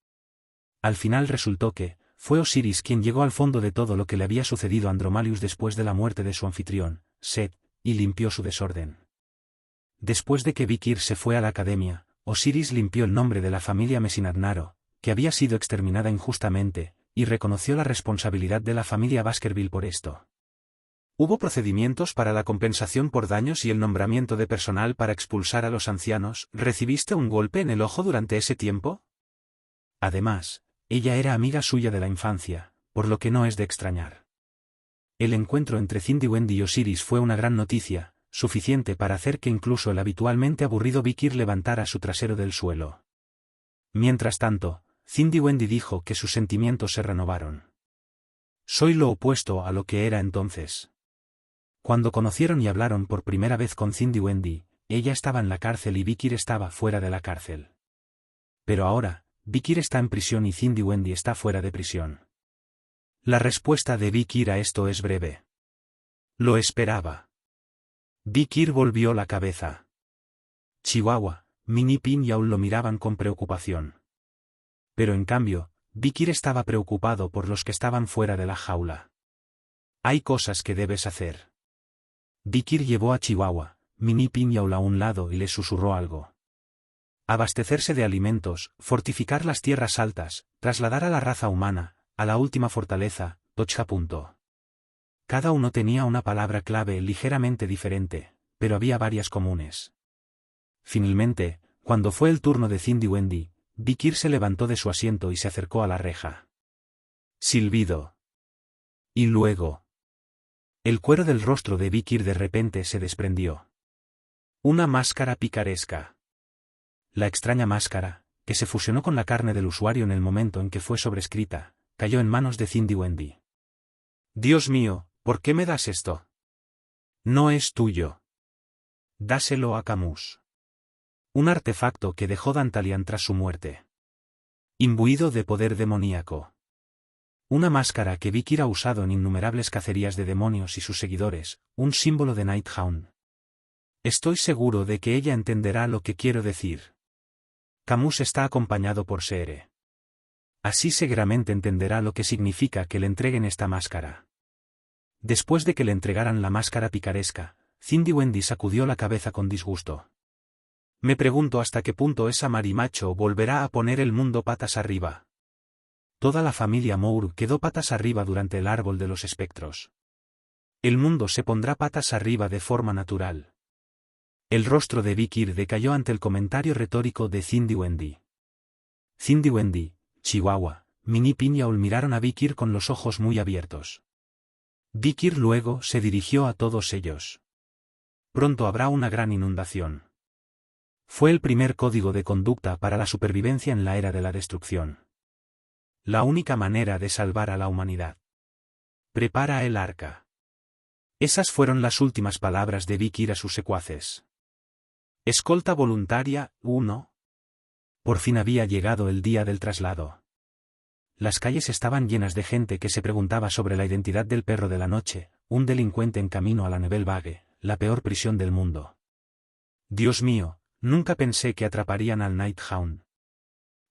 Al final resultó que fue Osiris quien llegó al fondo de todo lo que le había sucedido a Andromalius después de la muerte de su anfitrión, Set, y limpió su desorden. Después de que Vickir se fue a la academia, Osiris limpió el nombre de la familia Mesinadnaro, que había sido exterminada injustamente, y reconoció la responsabilidad de la familia Baskerville por esto. ¿Hubo procedimientos para la compensación por daños y el nombramiento de personal para expulsar a los ancianos? ¿Recibiste un golpe en el ojo durante ese tiempo? Además, ella era amiga suya de la infancia, por lo que no es de extrañar. El encuentro entre Cindy Wendy y Osiris fue una gran noticia, suficiente para hacer que incluso el habitualmente aburrido Vickir levantara su trasero del suelo. Mientras tanto, Cindy Wendy dijo que sus sentimientos se renovaron. Soy lo opuesto a lo que era entonces. Cuando conocieron y hablaron por primera vez con Cindy Wendy, ella estaba en la cárcel y Vickir estaba fuera de la cárcel. Pero ahora, Vickir está en prisión y Cindy Wendy está fuera de prisión. La respuesta de Vickir a esto es breve. Lo esperaba. Vickir volvió la cabeza. Chihuahua, Minnie Pin y Aul lo miraban con preocupación. Pero en cambio, Vickir estaba preocupado por los que estaban fuera de la jaula. Hay cosas que debes hacer. Vickir llevó a Chihuahua, Minnie Pin y Aul a un lado y le susurró algo. Abastecerse de alimentos, fortificar las tierras altas, trasladar a la raza humana, a la última fortaleza, Tocha. Cada uno tenía una palabra clave ligeramente diferente, pero había varias comunes. Finalmente, cuando fue el turno de Cindy Wendy, Vickir se levantó de su asiento y se acercó a la reja. Silbido. Y luego. El cuero del rostro de Vickir de repente se desprendió. Una máscara picaresca. La extraña máscara, que se fusionó con la carne del usuario en el momento en que fue sobrescrita, cayó en manos de Cindy Wendy. Dios mío, ¿por qué me das esto? No es tuyo. Dáselo a Camus. Un artefacto que dejó Dantalian tras su muerte. Imbuido de poder demoníaco. Una máscara que Vickir ha usado en innumerables cacerías de demonios y sus seguidores, un símbolo de Nighthound. Estoy seguro de que ella entenderá lo que quiero decir. Camus está acompañado por Seere. Así seguramente entenderá lo que significa que le entreguen esta máscara. Después de que le entregaran la máscara picaresca, Cindy Wendy sacudió la cabeza con disgusto. Me pregunto hasta qué punto esa marimacho volverá a poner el mundo patas arriba. Toda la familia Moore quedó patas arriba durante el árbol de los espectros. El mundo se pondrá patas arriba de forma natural. El rostro de Vikir decayó ante el comentario retórico de Cindy Wendy. Cindy Wendy, Chihuahua, Minnie y Pinyaul miraron a Vikir con los ojos muy abiertos. Vikir luego se dirigió a todos ellos. Pronto habrá una gran inundación. Fue el primer código de conducta para la supervivencia en la era de la destrucción. La única manera de salvar a la humanidad. Prepara el arca. Esas fueron las últimas palabras de Vikir a sus secuaces. Escolta voluntaria, 1. Por fin había llegado el día del traslado. Las calles estaban llenas de gente que se preguntaba sobre la identidad del perro de la noche, un delincuente en camino a la Neville Vague, la peor prisión del mundo. Dios mío, nunca pensé que atraparían al Nighthound.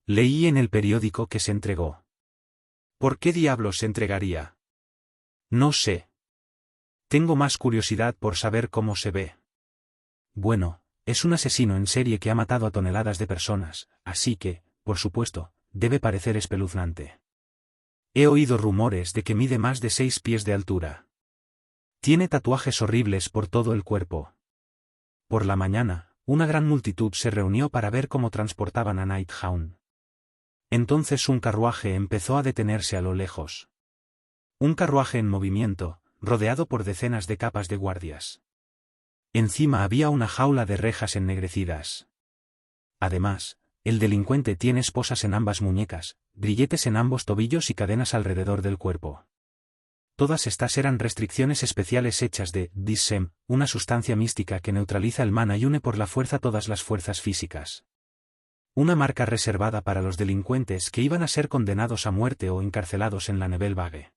Leí en el periódico que se entregó. ¿Por qué diablos se entregaría? No sé. Tengo más curiosidad por saber cómo se ve. Bueno, es un asesino en serie que ha matado a toneladas de personas, así que, por supuesto, debe parecer espeluznante. He oído rumores de que mide más de 6 pies de altura. Tiene tatuajes horribles por todo el cuerpo. Por la mañana, una gran multitud se reunió para ver cómo transportaban a Nighthound. Entonces un carruaje empezó a detenerse a lo lejos. Un carruaje en movimiento, rodeado por decenas de capas de guardias. Encima había una jaula de rejas ennegrecidas. Además, el delincuente tiene esposas en ambas muñecas, grilletes en ambos tobillos y cadenas alrededor del cuerpo. Todas estas eran restricciones especiales hechas de DSEM, una sustancia mística que neutraliza el mana y une por la fuerza todas las fuerzas físicas. Una marca reservada para los delincuentes que iban a ser condenados a muerte o encarcelados en la Neville Vague.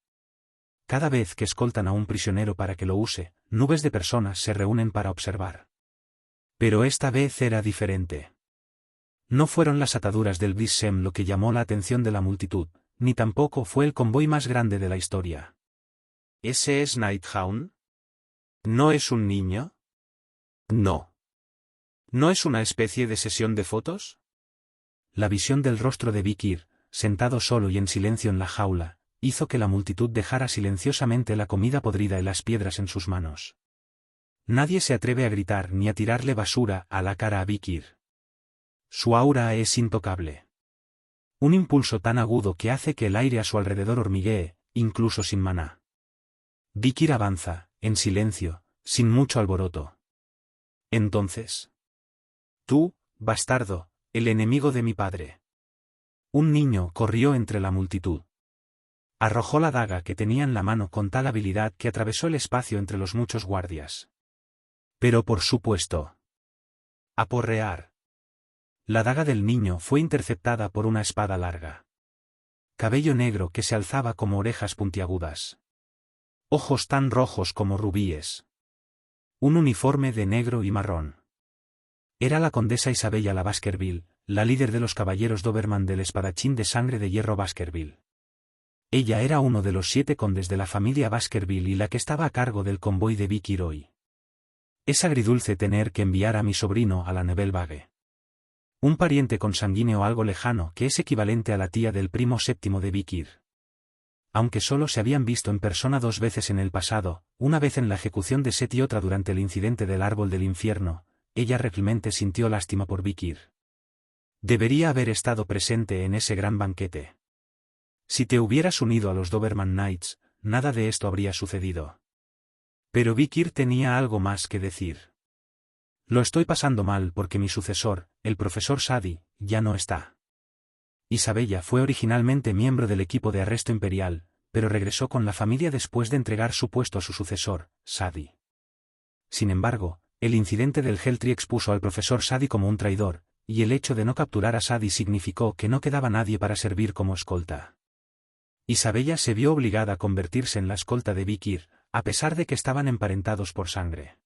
Cada vez que escoltan a un prisionero para que lo use, nubes de personas se reúnen para observar. Pero esta vez era diferente. No fueron las ataduras del DSEM lo que llamó la atención de la multitud, ni tampoco fue el convoy más grande de la historia. ¿Ese es Nighthound? ¿No es un niño? No. ¿No es una especie de sesión de fotos? La visión del rostro de Vikir, sentado solo y en silencio en la jaula, hizo que la multitud dejara silenciosamente la comida podrida y las piedras en sus manos. Nadie se atreve a gritar ni a tirarle basura a la cara a Vikir. Su aura es intocable. Un impulso tan agudo que hace que el aire a su alrededor hormiguee, incluso sin maná. Vikir avanza, en silencio, sin mucho alboroto. Entonces. Tú, bastardo, el enemigo de mi padre. Un niño corrió entre la multitud. Arrojó la daga que tenía en la mano con tal habilidad que atravesó el espacio entre los muchos guardias. Pero por supuesto. Aporrear. La daga del niño fue interceptada por una espada larga. Cabello negro que se alzaba como orejas puntiagudas. Ojos tan rojos como rubíes. Un uniforme de negro y marrón. Era la condesa Isabella la Baskerville, la líder de los caballeros Doberman del espadachín de sangre de hierro Baskerville. Ella era uno de los 7 condes de la familia Baskerville y la que estaba a cargo del convoy de Vikir hoy. Es agridulce tener que enviar a mi sobrino a la Neville Vague. Un pariente consanguíneo algo lejano que es equivalente a la tía del primo séptimo de Vikir. Aunque solo se habían visto en persona 2 veces en el pasado, una vez en la ejecución de Set y otra durante el incidente del árbol del infierno, ella realmente sintió lástima por Vikir. Debería haber estado presente en ese gran banquete. Si te hubieras unido a los Doberman Knights, nada de esto habría sucedido. Pero Vikir tenía algo más que decir. Lo estoy pasando mal porque mi sucesor, el profesor Sadi, ya no está. Isabella fue originalmente miembro del equipo de arresto imperial, pero regresó con la familia después de entregar su puesto a su sucesor, Sadi. Sin embargo, el incidente del Heltry expuso al profesor Sadi como un traidor, y el hecho de no capturar a Sadi significó que no quedaba nadie para servir como escolta. Isabella se vio obligada a convertirse en la escolta de Vikir, a pesar de que estaban emparentados por sangre.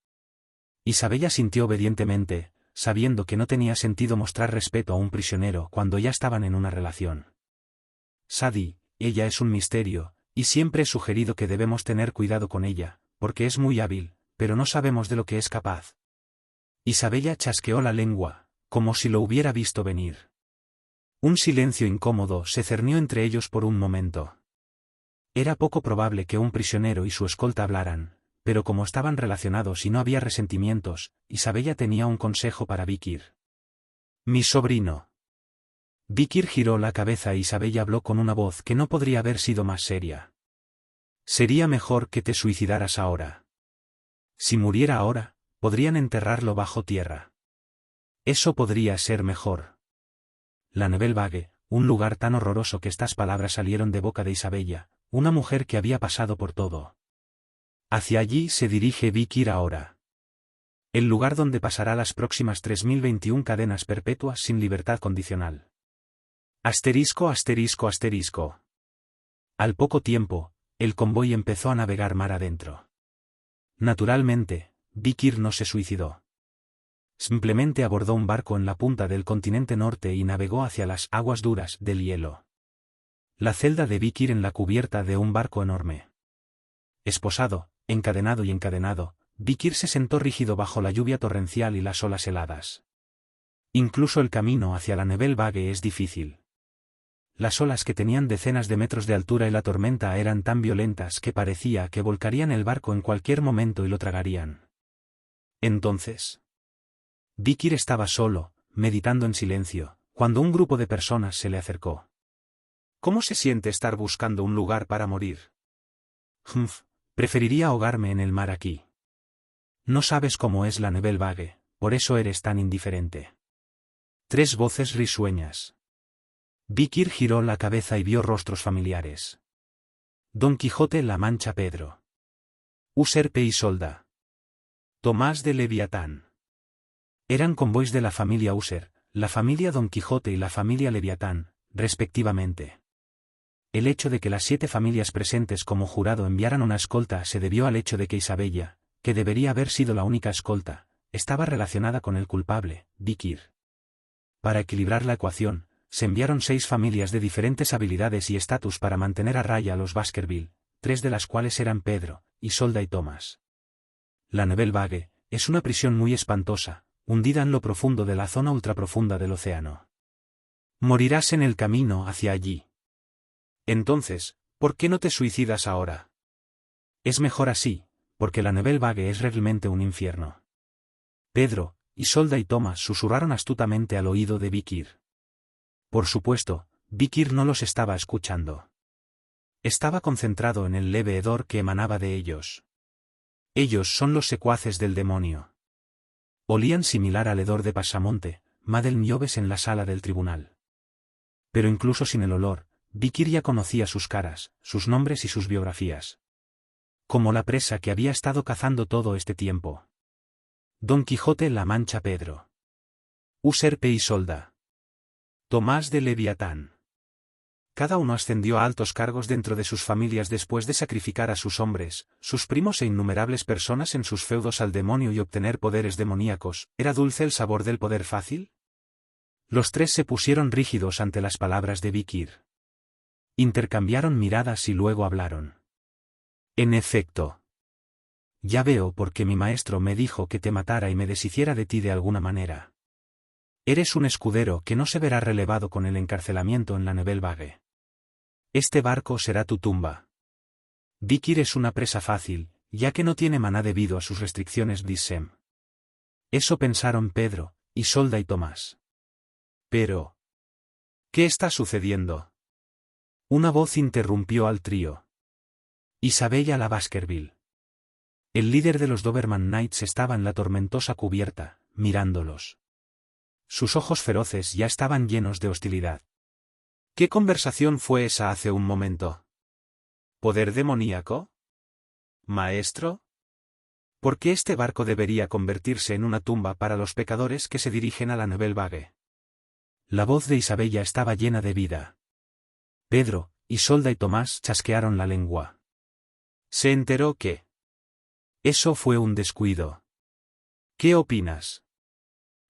Isabella sintió obedientemente, sabiendo que no tenía sentido mostrar respeto a un prisionero cuando ya estaban en una relación. Sadi, ella es un misterio, y siempre he sugerido que debemos tener cuidado con ella, porque es muy hábil, pero no sabemos de lo que es capaz. Isabella chasqueó la lengua, como si lo hubiera visto venir. Un silencio incómodo se cernió entre ellos por un momento. Era poco probable que un prisionero y su escolta hablaran, pero como estaban relacionados y no había resentimientos, Isabella tenía un consejo para Vikir. «Mi sobrino». Vikir giró la cabeza e Isabella habló con una voz que no podría haber sido más seria. «Sería mejor que te suicidaras ahora. Si muriera ahora, podrían enterrarlo bajo tierra. Eso podría ser mejor». La Nebelvague, un lugar tan horroroso que estas palabras salieron de boca de Isabella, una mujer que había pasado por todo. Hacia allí se dirige Vikir ahora. El lugar donde pasará las próximas 3021 cadenas perpetuas sin libertad condicional. Asterisco, asterisco, asterisco. Al poco tiempo, el convoy empezó a navegar mar adentro. Naturalmente, Vikir no se suicidó. Simplemente abordó un barco en la punta del continente norte y navegó hacia las aguas duras del hielo. La celda de Vikir en la cubierta de un barco enorme. Esposado, encadenado y encadenado, Vikir se sentó rígido bajo la lluvia torrencial y las olas heladas. Incluso el camino hacia la Nebelvague es difícil. Las olas que tenían decenas de metros de altura y la tormenta eran tan violentas que parecía que volcarían el barco en cualquier momento y lo tragarían. Entonces, Vikir estaba solo, meditando en silencio, cuando un grupo de personas se le acercó. «¿Cómo se siente estar buscando un lugar para morir?» Preferiría ahogarme en el mar aquí. No sabes cómo es la Nebelvague, por eso eres tan indiferente». Tres voces risueñas. Vikir giró la cabeza y vio rostros familiares. Don Quijote La Mancha Pedro. Userpe y Isolda. Tomás de Leviatán. Eran convoys de la familia User, la familia Don Quijote y la familia Leviatán, respectivamente. El hecho de que las 7 familias presentes como jurado enviaran una escolta se debió al hecho de que Isabella, que debería haber sido la única escolta, estaba relacionada con el culpable, Vikir. Para equilibrar la ecuación, se enviaron 6 familias de diferentes habilidades y estatus para mantener a raya a los Baskerville, 3 de las cuales eran Pedro, Isolda y Tomás. La Nebelvague es una prisión muy espantosa, hundida en lo profundo de la zona ultraprofunda del océano. Morirás en el camino hacia allí. Entonces, ¿por qué no te suicidas ahora? Es mejor así, porque la Nebelvague es realmente un infierno. Pedro, Isolda y Tomás susurraron astutamente al oído de Vikir. Por supuesto, Vikir no los estaba escuchando. Estaba concentrado en el leve hedor que emanaba de ellos. Ellos son los secuaces del demonio. Olían similar al hedor de Pasamonte, Madel Nioves en la sala del tribunal. Pero incluso sin el olor, Vikir ya conocía sus caras, sus nombres y sus biografías. Como la presa que había estado cazando todo este tiempo. Don Quijote La Mancha Pedro. Userpe y Isolda. Tomás de Leviatán. Cada uno ascendió a altos cargos dentro de sus familias después de sacrificar a sus hombres, sus primos e innumerables personas en sus feudos al demonio y obtener poderes demoníacos. ¿Era dulce el sabor del poder fácil? Los 3 se pusieron rígidos ante las palabras de Vikir. Intercambiaron miradas y luego hablaron. En efecto. Ya veo por qué mi maestro me dijo que te matara y me deshiciera de ti de alguna manera. Eres un escudero que no se verá relevado con el encarcelamiento en la Nebelvague. Este barco será tu tumba. Vikir es una presa fácil, ya que no tiene maná debido a sus restricciones Dissem. Eso pensaron Pedro, Isolda y Tomás. Pero, ¿qué está sucediendo? Una voz interrumpió al trío. Isabella la Baskerville. El líder de los Doberman Knights estaba en la tormentosa cubierta, mirándolos. Sus ojos feroces ya estaban llenos de hostilidad. ¿Qué conversación fue esa hace un momento? ¿Poder demoníaco? ¿Maestro? ¿Por qué este barco debería convertirse en una tumba para los pecadores que se dirigen a la Nebelvague? La voz de Isabella estaba llena de vida. Pedro, Isolda y Tomás chasquearon la lengua. Se enteró que eso fue un descuido. ¿Qué opinas?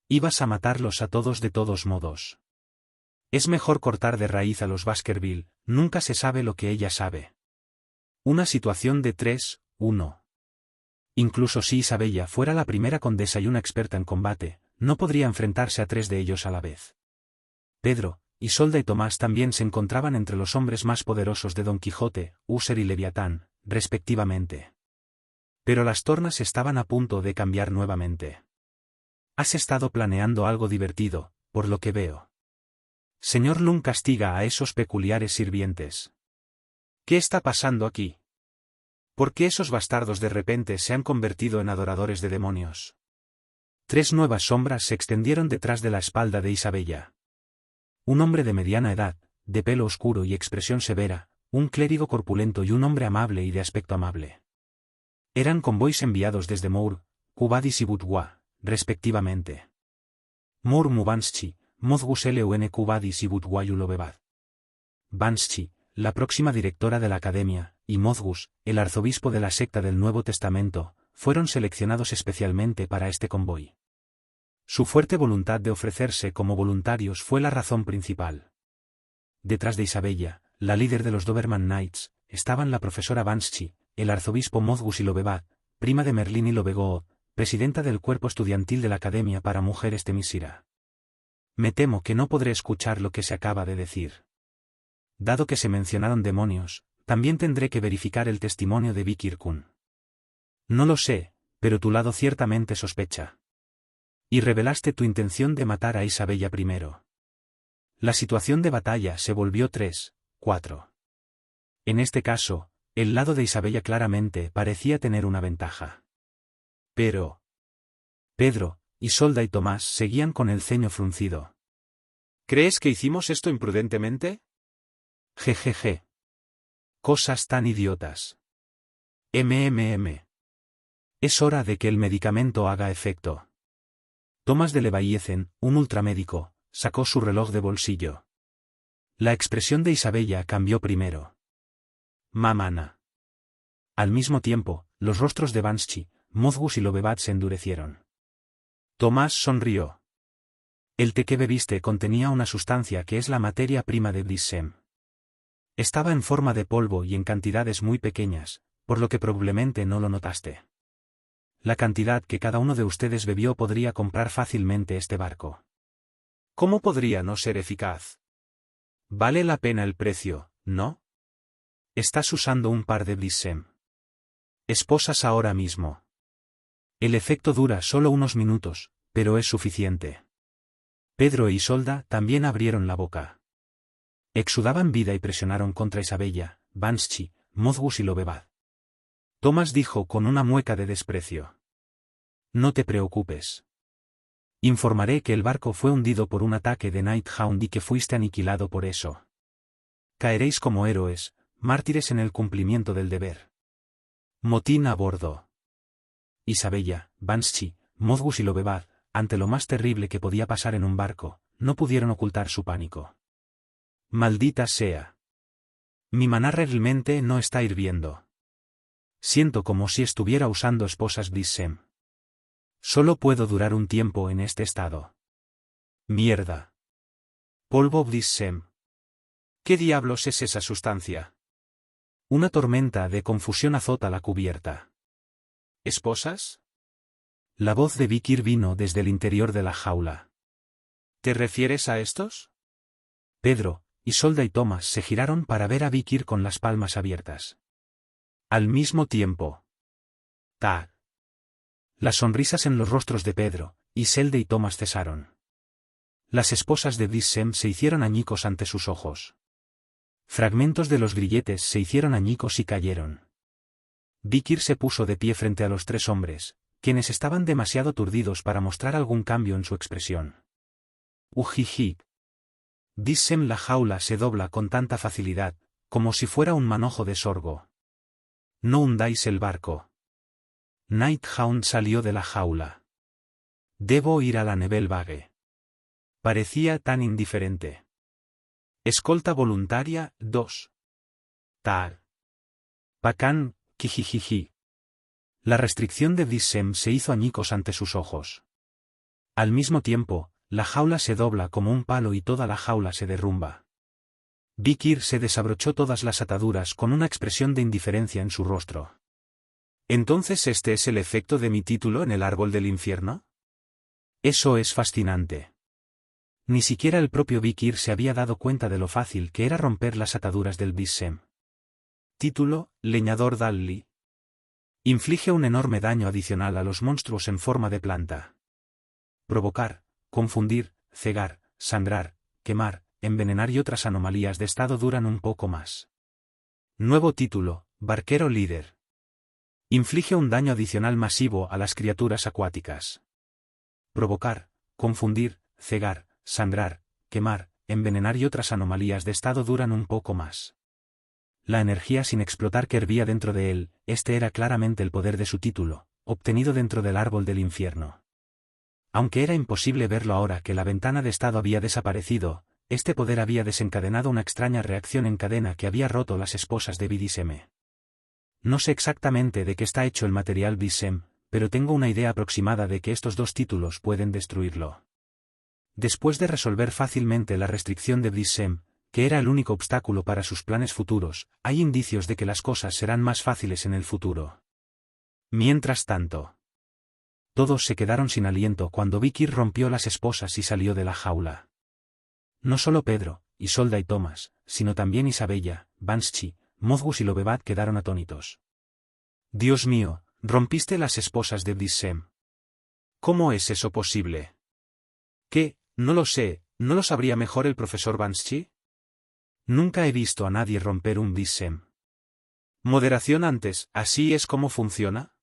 Ibas a matarlos a todos de todos modos. Es mejor cortar de raíz a los Baskerville, nunca se sabe lo que ella sabe. Una situación de 3-1. Incluso si Isabella fuera la primera condesa y una experta en combate, no podría enfrentarse a 3 de ellos a la vez. Pedro, Isolda y Tomás también se encontraban entre los hombres más poderosos de Don Quijote, Úser y Leviatán, respectivamente. Pero las tornas estaban a punto de cambiar nuevamente. Has estado planeando algo divertido, por lo que veo. Señor Lung castiga a esos peculiares sirvientes. ¿Qué está pasando aquí? ¿Por qué esos bastardos de repente se han convertido en adoradores de demonios? 3 nuevas sombras se extendieron detrás de la espalda de Isabella. Un hombre de mediana edad, de pelo oscuro y expresión severa, un clérigo corpulento y un hombre amable y de aspecto amable. Eran convoys enviados desde Mour, Cubadis y Butwa, respectivamente. Mour mu Banschi, Mozgus Leun Cubadis y Butwa Yulobebad. Banschi, la próxima directora de la academia, y Mozgus, el arzobispo de la secta del Nuevo Testamento, fueron seleccionados especialmente para este convoy. Su fuerte voluntad de ofrecerse como voluntarios fue la razón principal. Detrás de Isabella, la líder de los Doberman Knights, estaban la profesora Banschi, el arzobispo Mozgus y Lobebad, prima de Merlín y Lobegood, presidenta del cuerpo estudiantil de la Academia para Mujeres de Misira. Me temo que no podré escuchar lo que se acaba de decir. Dado que se mencionaron demonios, también tendré que verificar el testimonio de Vikir-kun. No lo sé, pero tu lado ciertamente sospecha. Y revelaste tu intención de matar a Isabella primero. La situación de batalla se volvió 3-4. En este caso, el lado de Isabella claramente parecía tener una ventaja. Pero Pedro, Isolda y Tomás seguían con el ceño fruncido. ¿Crees que hicimos esto imprudentemente? Jejeje. Cosas tan idiotas. Es hora de que el medicamento haga efecto. Tomás de Levaillecen, un ultramédico, sacó su reloj de bolsillo. La expresión de Isabella cambió primero. Mamana. Al mismo tiempo, los rostros de Banschi, Mozgus y Lobebad se endurecieron. Tomás sonrió. El té que bebiste contenía una sustancia que es la materia prima de Blissem. Estaba en forma de polvo y en cantidades muy pequeñas, por lo que probablemente no lo notaste. La cantidad que cada uno de ustedes bebió podría comprar fácilmente este barco. ¿Cómo podría no ser eficaz? Vale la pena el precio, ¿no? Estás usando un par de Blissem. Esposas ahora mismo. El efecto dura solo unos minutos, pero es suficiente. Pedro e Isolda también abrieron la boca. Exudaban vida y presionaron contra Isabella, Banschi, Mozgus y Lobebad. Tomás dijo con una mueca de desprecio. No te preocupes. Informaré que el barco fue hundido por un ataque de Nighthound y que fuiste aniquilado por eso. Caeréis como héroes, mártires en el cumplimiento del deber. Motín a bordo. Isabella, Banschi, Mozgus y Lobebad, ante lo más terrible que podía pasar en un barco, no pudieron ocultar su pánico. Maldita sea. Mi maná realmente no está hirviendo. Siento como si estuviera usando esposas Blissem. Solo puedo durar un tiempo en este estado. Mierda. Polvo Blissem. ¿Qué diablos es esa sustancia? Una tormenta de confusión azota la cubierta. ¿Esposas? La voz de Vikir vino desde el interior de la jaula. ¿Te refieres a estos? Pedro, Isolda y Tomás se giraron para ver a Vikir con las palmas abiertas. Al mismo tiempo. ¡Tag! Las sonrisas en los rostros de Pedro, Isolda y Tomás cesaron. Las esposas de Blissem se hicieron añicos ante sus ojos. Fragmentos de los grilletes se hicieron añicos y cayeron. Vikir se puso de pie frente a los 3 hombres, quienes estaban demasiado aturdidos para mostrar algún cambio en su expresión. Ujiji. Blissem, la jaula se dobla con tanta facilidad, como si fuera un manojo de sorgo. No hundáis el barco. Nighthound salió de la jaula. Debo ir a la Nebelvague. Parecía tan indiferente. Escolta voluntaria, 2. Tag. Pacan, kijijiji. La restricción de Blissem se hizo añicos ante sus ojos. Al mismo tiempo, la jaula se dobla como un palo y toda la jaula se derrumba. Vikir se desabrochó todas las ataduras con una expresión de indiferencia en su rostro. ¿Entonces este es el efecto de mi título en el árbol del infierno? Eso es fascinante. Ni siquiera el propio Vikir se había dado cuenta de lo fácil que era romper las ataduras del Blisem. Título: Leñador Dalli. Inflige un enorme daño adicional a los monstruos en forma de planta. Provocar, confundir, cegar, sangrar, quemar, envenenar y otras anomalías de estado duran un poco más. Nuevo título: Barquero Líder. Inflige un daño adicional masivo a las criaturas acuáticas. Provocar, confundir, cegar, sangrar, quemar, envenenar y otras anomalías de estado duran un poco más. La energía sin explotar que hervía dentro de él, este era claramente el poder de su título, obtenido dentro del árbol del infierno. Aunque era imposible verlo ahora que la ventana de estado había desaparecido, este poder había desencadenado una extraña reacción en cadena que había roto las esposas de Blisem. No sé exactamente de qué está hecho el material Blisem, pero tengo una idea aproximada de que estos dos títulos pueden destruirlo. Después de resolver fácilmente la restricción de Blisem, que era el único obstáculo para sus planes futuros, hay indicios de que las cosas serán más fáciles en el futuro. Mientras tanto, todos se quedaron sin aliento cuando Vikir rompió las esposas y salió de la jaula. No solo Pedro, Isolda y Thomas, sino también Isabella, Banshee, Mozgus y Lobebat quedaron atónitos. Dios mío, rompiste las esposas de Blisem. ¿Cómo es eso posible? ¿Qué? No lo sé, ¿no lo sabría mejor el profesor Banshee? Nunca he visto a nadie romper un Blisem. Moderación antes, ¿así es como funciona?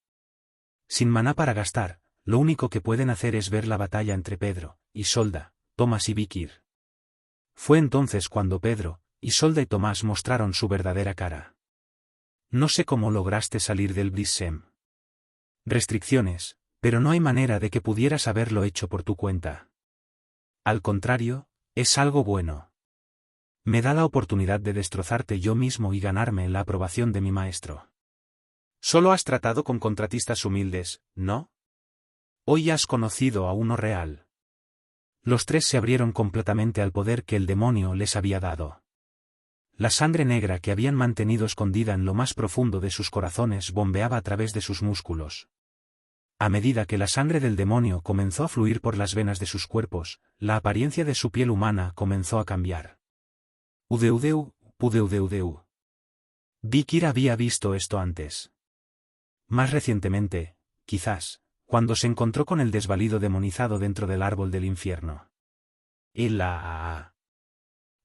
Sin maná para gastar, lo único que pueden hacer es ver la batalla entre Pedro, Isolda, Thomas y Vikir. Fue entonces cuando Pedro, Isolda y Tomás mostraron su verdadera cara. No sé cómo lograste salir del Blisem. Restricciones, pero no hay manera de que pudieras haberlo hecho por tu cuenta. Al contrario, es algo bueno. Me da la oportunidad de destrozarte yo mismo y ganarme la aprobación de mi maestro. Solo has tratado con contratistas humildes, ¿no? Hoy has conocido a uno real. Los tres se abrieron completamente al poder que el demonio les había dado. La sangre negra que habían mantenido escondida en lo más profundo de sus corazones bombeaba a través de sus músculos. A medida que la sangre del demonio comenzó a fluir por las venas de sus cuerpos, la apariencia de su piel humana comenzó a cambiar. Udeudeu, pudeudeu. Vikir había visto esto antes. Más recientemente, quizás, cuando se encontró con el desvalido demonizado dentro del árbol del infierno.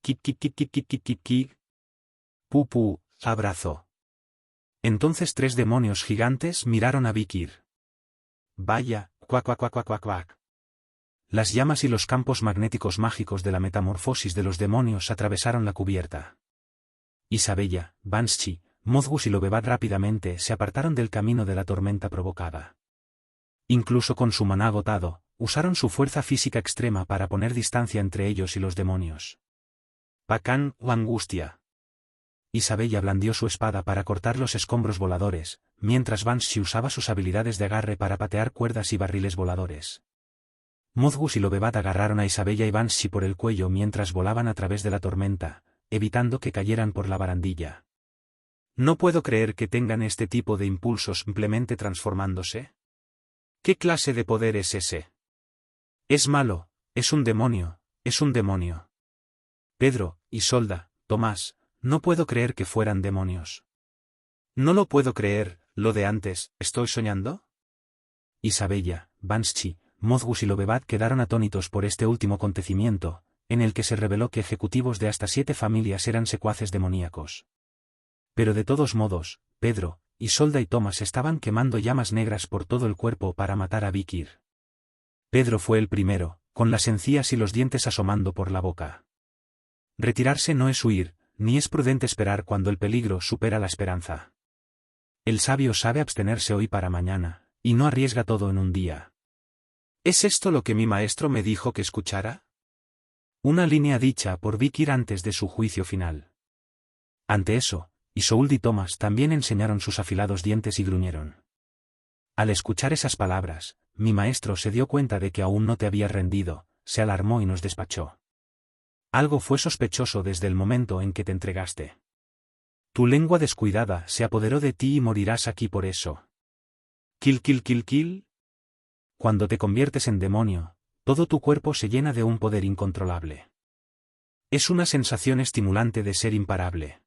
Kip. Pupu, abrazo. Entonces tres demonios gigantes miraron a Vikir. Vaya, cuac. Las llamas y los campos magnéticos mágicos de la metamorfosis de los demonios atravesaron la cubierta. Isabella, Banshee, Mozgus y Lobebat rápidamente se apartaron del camino de la tormenta provocada. Incluso con su maná agotado, usaron su fuerza física extrema para poner distancia entre ellos y los demonios. Pacán o angustia. Isabella blandió su espada para cortar los escombros voladores, mientras Banshee usaba sus habilidades de agarre para patear cuerdas y barriles voladores. Mozgus y Lobebat agarraron a Isabella y Banshee por el cuello mientras volaban a través de la tormenta, evitando que cayeran por la barandilla. No puedo creer que tengan este tipo de impulsos simplemente transformándose. ¿Qué clase de poder es ese? Es malo, es un demonio, es un demonio. Pedro, Isolda, Tomás, no puedo creer que fueran demonios. No lo puedo creer, lo de antes, ¿estoy soñando? Isabella, Banshee, Mozgus y Lobebat quedaron atónitos por este último acontecimiento, en el que se reveló que ejecutivos de hasta 7 familias eran secuaces demoníacos. Pero de todos modos, Pedro, Isolda y Tomás estaban quemando llamas negras por todo el cuerpo para matar a Vikir. Pedro fue el primero, con las encías y los dientes asomando por la boca. Retirarse no es huir, ni es prudente esperar cuando el peligro supera la esperanza. El sabio sabe abstenerse hoy para mañana, y no arriesga todo en un día. ¿Es esto lo que mi maestro me dijo que escuchara? Una línea dicha por Vikir antes de su juicio final. Ante eso, Isolda y Thomas también enseñaron sus afilados dientes y gruñeron. Al escuchar esas palabras, mi maestro se dio cuenta de que aún no te habías rendido, se alarmó y nos despachó. Algo fue sospechoso desde el momento en que te entregaste. Tu lengua descuidada se apoderó de ti y morirás aquí por eso. Kill. Cuando te conviertes en demonio, todo tu cuerpo se llena de un poder incontrolable. Es una sensación estimulante de ser imparable.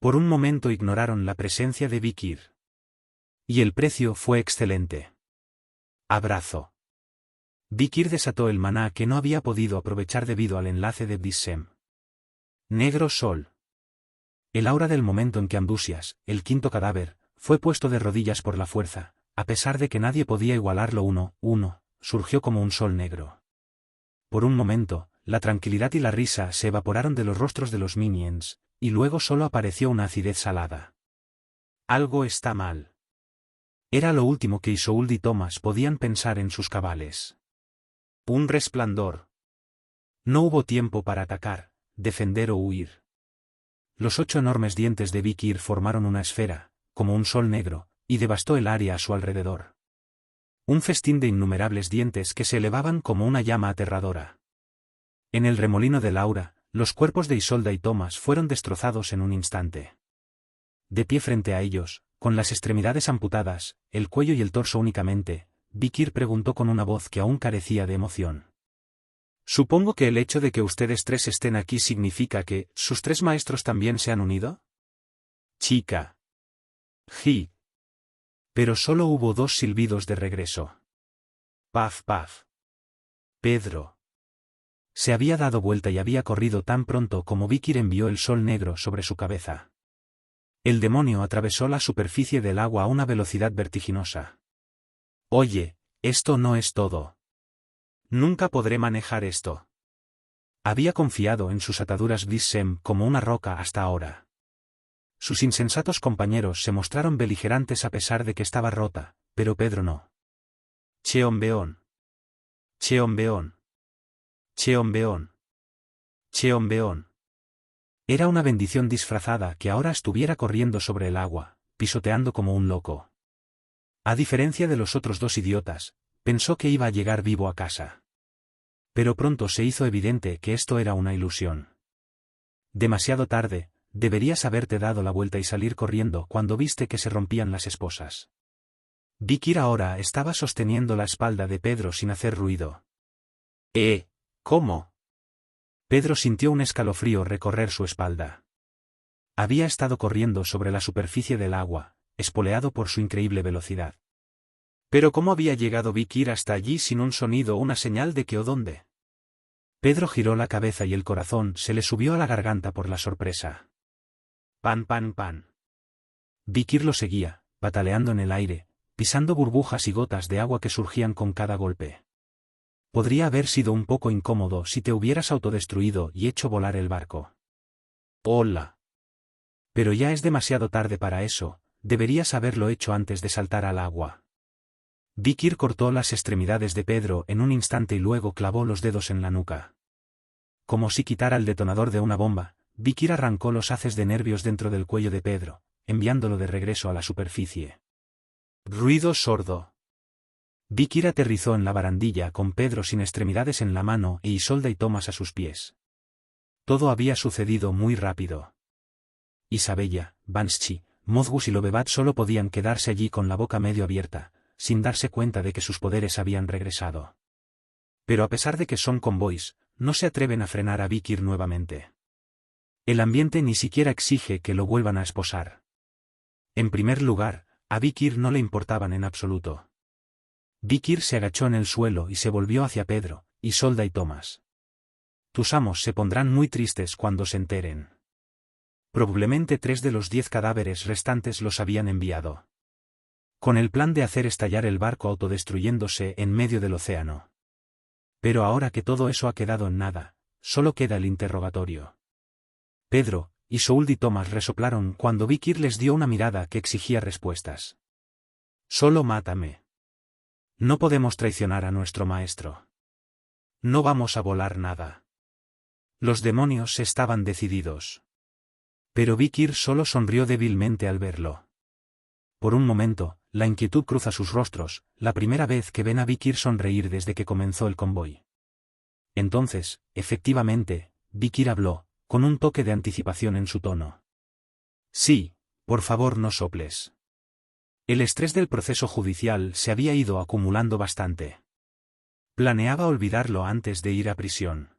Por un momento ignoraron la presencia de Vikir. Y el precio fue excelente. Abrazo. Vikir desató el maná que no había podido aprovechar debido al enlace de Bissem. Negro Sol. El aura del momento en que Ambusias, el quinto cadáver, fue puesto de rodillas por la fuerza, a pesar de que nadie podía igualarlo uno, surgió como un sol negro. Por un momento, la tranquilidad y la risa se evaporaron de los rostros de los minions, y luego solo apareció una acidez salada. Algo está mal. Era lo último que Isolde y Thomas podían pensar en sus cabales. Un resplandor. No hubo tiempo para atacar, defender o huir. Los 8 enormes dientes de Vikir formaron una esfera, como un sol negro, y devastó el área a su alrededor. Un festín de innumerables dientes que se elevaban como una llama aterradora. En el remolino del aura, los cuerpos de Isolde y Thomas fueron destrozados en un instante. De pie frente a ellos, con las extremidades amputadas, el cuello y el torso únicamente, Vikir preguntó con una voz que aún carecía de emoción. Supongo que el hecho de que ustedes 3 estén aquí significa que sus 3 maestros también se han unido. Chica. Ji. Pero solo hubo 2 silbidos de regreso. Paf paf. Pedro. Se había dado vuelta y había corrido tan pronto como Vikir envió el sol negro sobre su cabeza. El demonio atravesó la superficie del agua a una velocidad vertiginosa. Oye, esto no es todo. Nunca podré manejar esto. Había confiado en sus ataduras Bissem como una roca hasta ahora. Sus insensatos compañeros se mostraron beligerantes a pesar de que estaba rota, pero Pedro no. Cheombeón. Cheombeón. Cheombeón. Cheombeón. Era una bendición disfrazada que ahora estuviera corriendo sobre el agua, pisoteando como un loco. A diferencia de los otros 2 idiotas, pensó que iba a llegar vivo a casa. Pero pronto se hizo evidente que esto era una ilusión. Demasiado tarde, deberías haberte dado la vuelta y salir corriendo cuando viste que se rompían las esposas. Vikir ahora estaba sosteniendo la espalda de Pedro sin hacer ruido. ¿Cómo? Pedro sintió un escalofrío recorrer su espalda. Había estado corriendo sobre la superficie del agua, espoleado por su increíble velocidad. Pero ¿cómo había llegado Vikir hasta allí sin un sonido o una señal de qué o dónde? Pedro giró la cabeza y el corazón se le subió a la garganta por la sorpresa. Pan pan pan. Vikir lo seguía, pataleando en el aire, pisando burbujas y gotas de agua que surgían con cada golpe. Podría haber sido un poco incómodo si te hubieras autodestruido y hecho volar el barco. Hola. Pero ya es demasiado tarde para eso, deberías haberlo hecho antes de saltar al agua. Vikir cortó las extremidades de Pedro en un instante y luego clavó los dedos en la nuca. Como si quitara el detonador de una bomba, Vikir arrancó los haces de nervios dentro del cuello de Pedro, enviándolo de regreso a la superficie. Ruido sordo. Vikir aterrizó en la barandilla con Pedro sin extremidades en la mano e Isolde y Thomas a sus pies. Todo había sucedido muy rápido. Isabella, Banshee, Mozgus y Lobebat solo podían quedarse allí con la boca medio abierta, sin darse cuenta de que sus poderes habían regresado. Pero a pesar de que son convoys, no se atreven a frenar a Vikir nuevamente. El ambiente ni siquiera exige que lo vuelvan a esposar. En primer lugar, a Vikir no le importaban en absoluto. Vikir se agachó en el suelo y se volvió hacia Pedro, Isolde y Thomas. Tus amos se pondrán muy tristes cuando se enteren. Probablemente 3 de los 10 cadáveres restantes los habían enviado. Con el plan de hacer estallar el barco autodestruyéndose en medio del océano. Pero ahora que todo eso ha quedado en nada, solo queda el interrogatorio. Pedro, Isolde y Thomas resoplaron cuando Vikir les dio una mirada que exigía respuestas. Solo mátame. No podemos traicionar a nuestro maestro. No vamos a volar nada. Los demonios estaban decididos. Pero Vikir solo sonrió débilmente al verlo. Por un momento, la inquietud cruza sus rostros, la primera vez que ven a Vikir sonreír desde que comenzó el convoy. Entonces, efectivamente, Vikir habló, con un toque de anticipación en su tono. Sí, por favor no soples. El estrés del proceso judicial se había ido acumulando bastante. Planeaba olvidarlo antes de ir a prisión.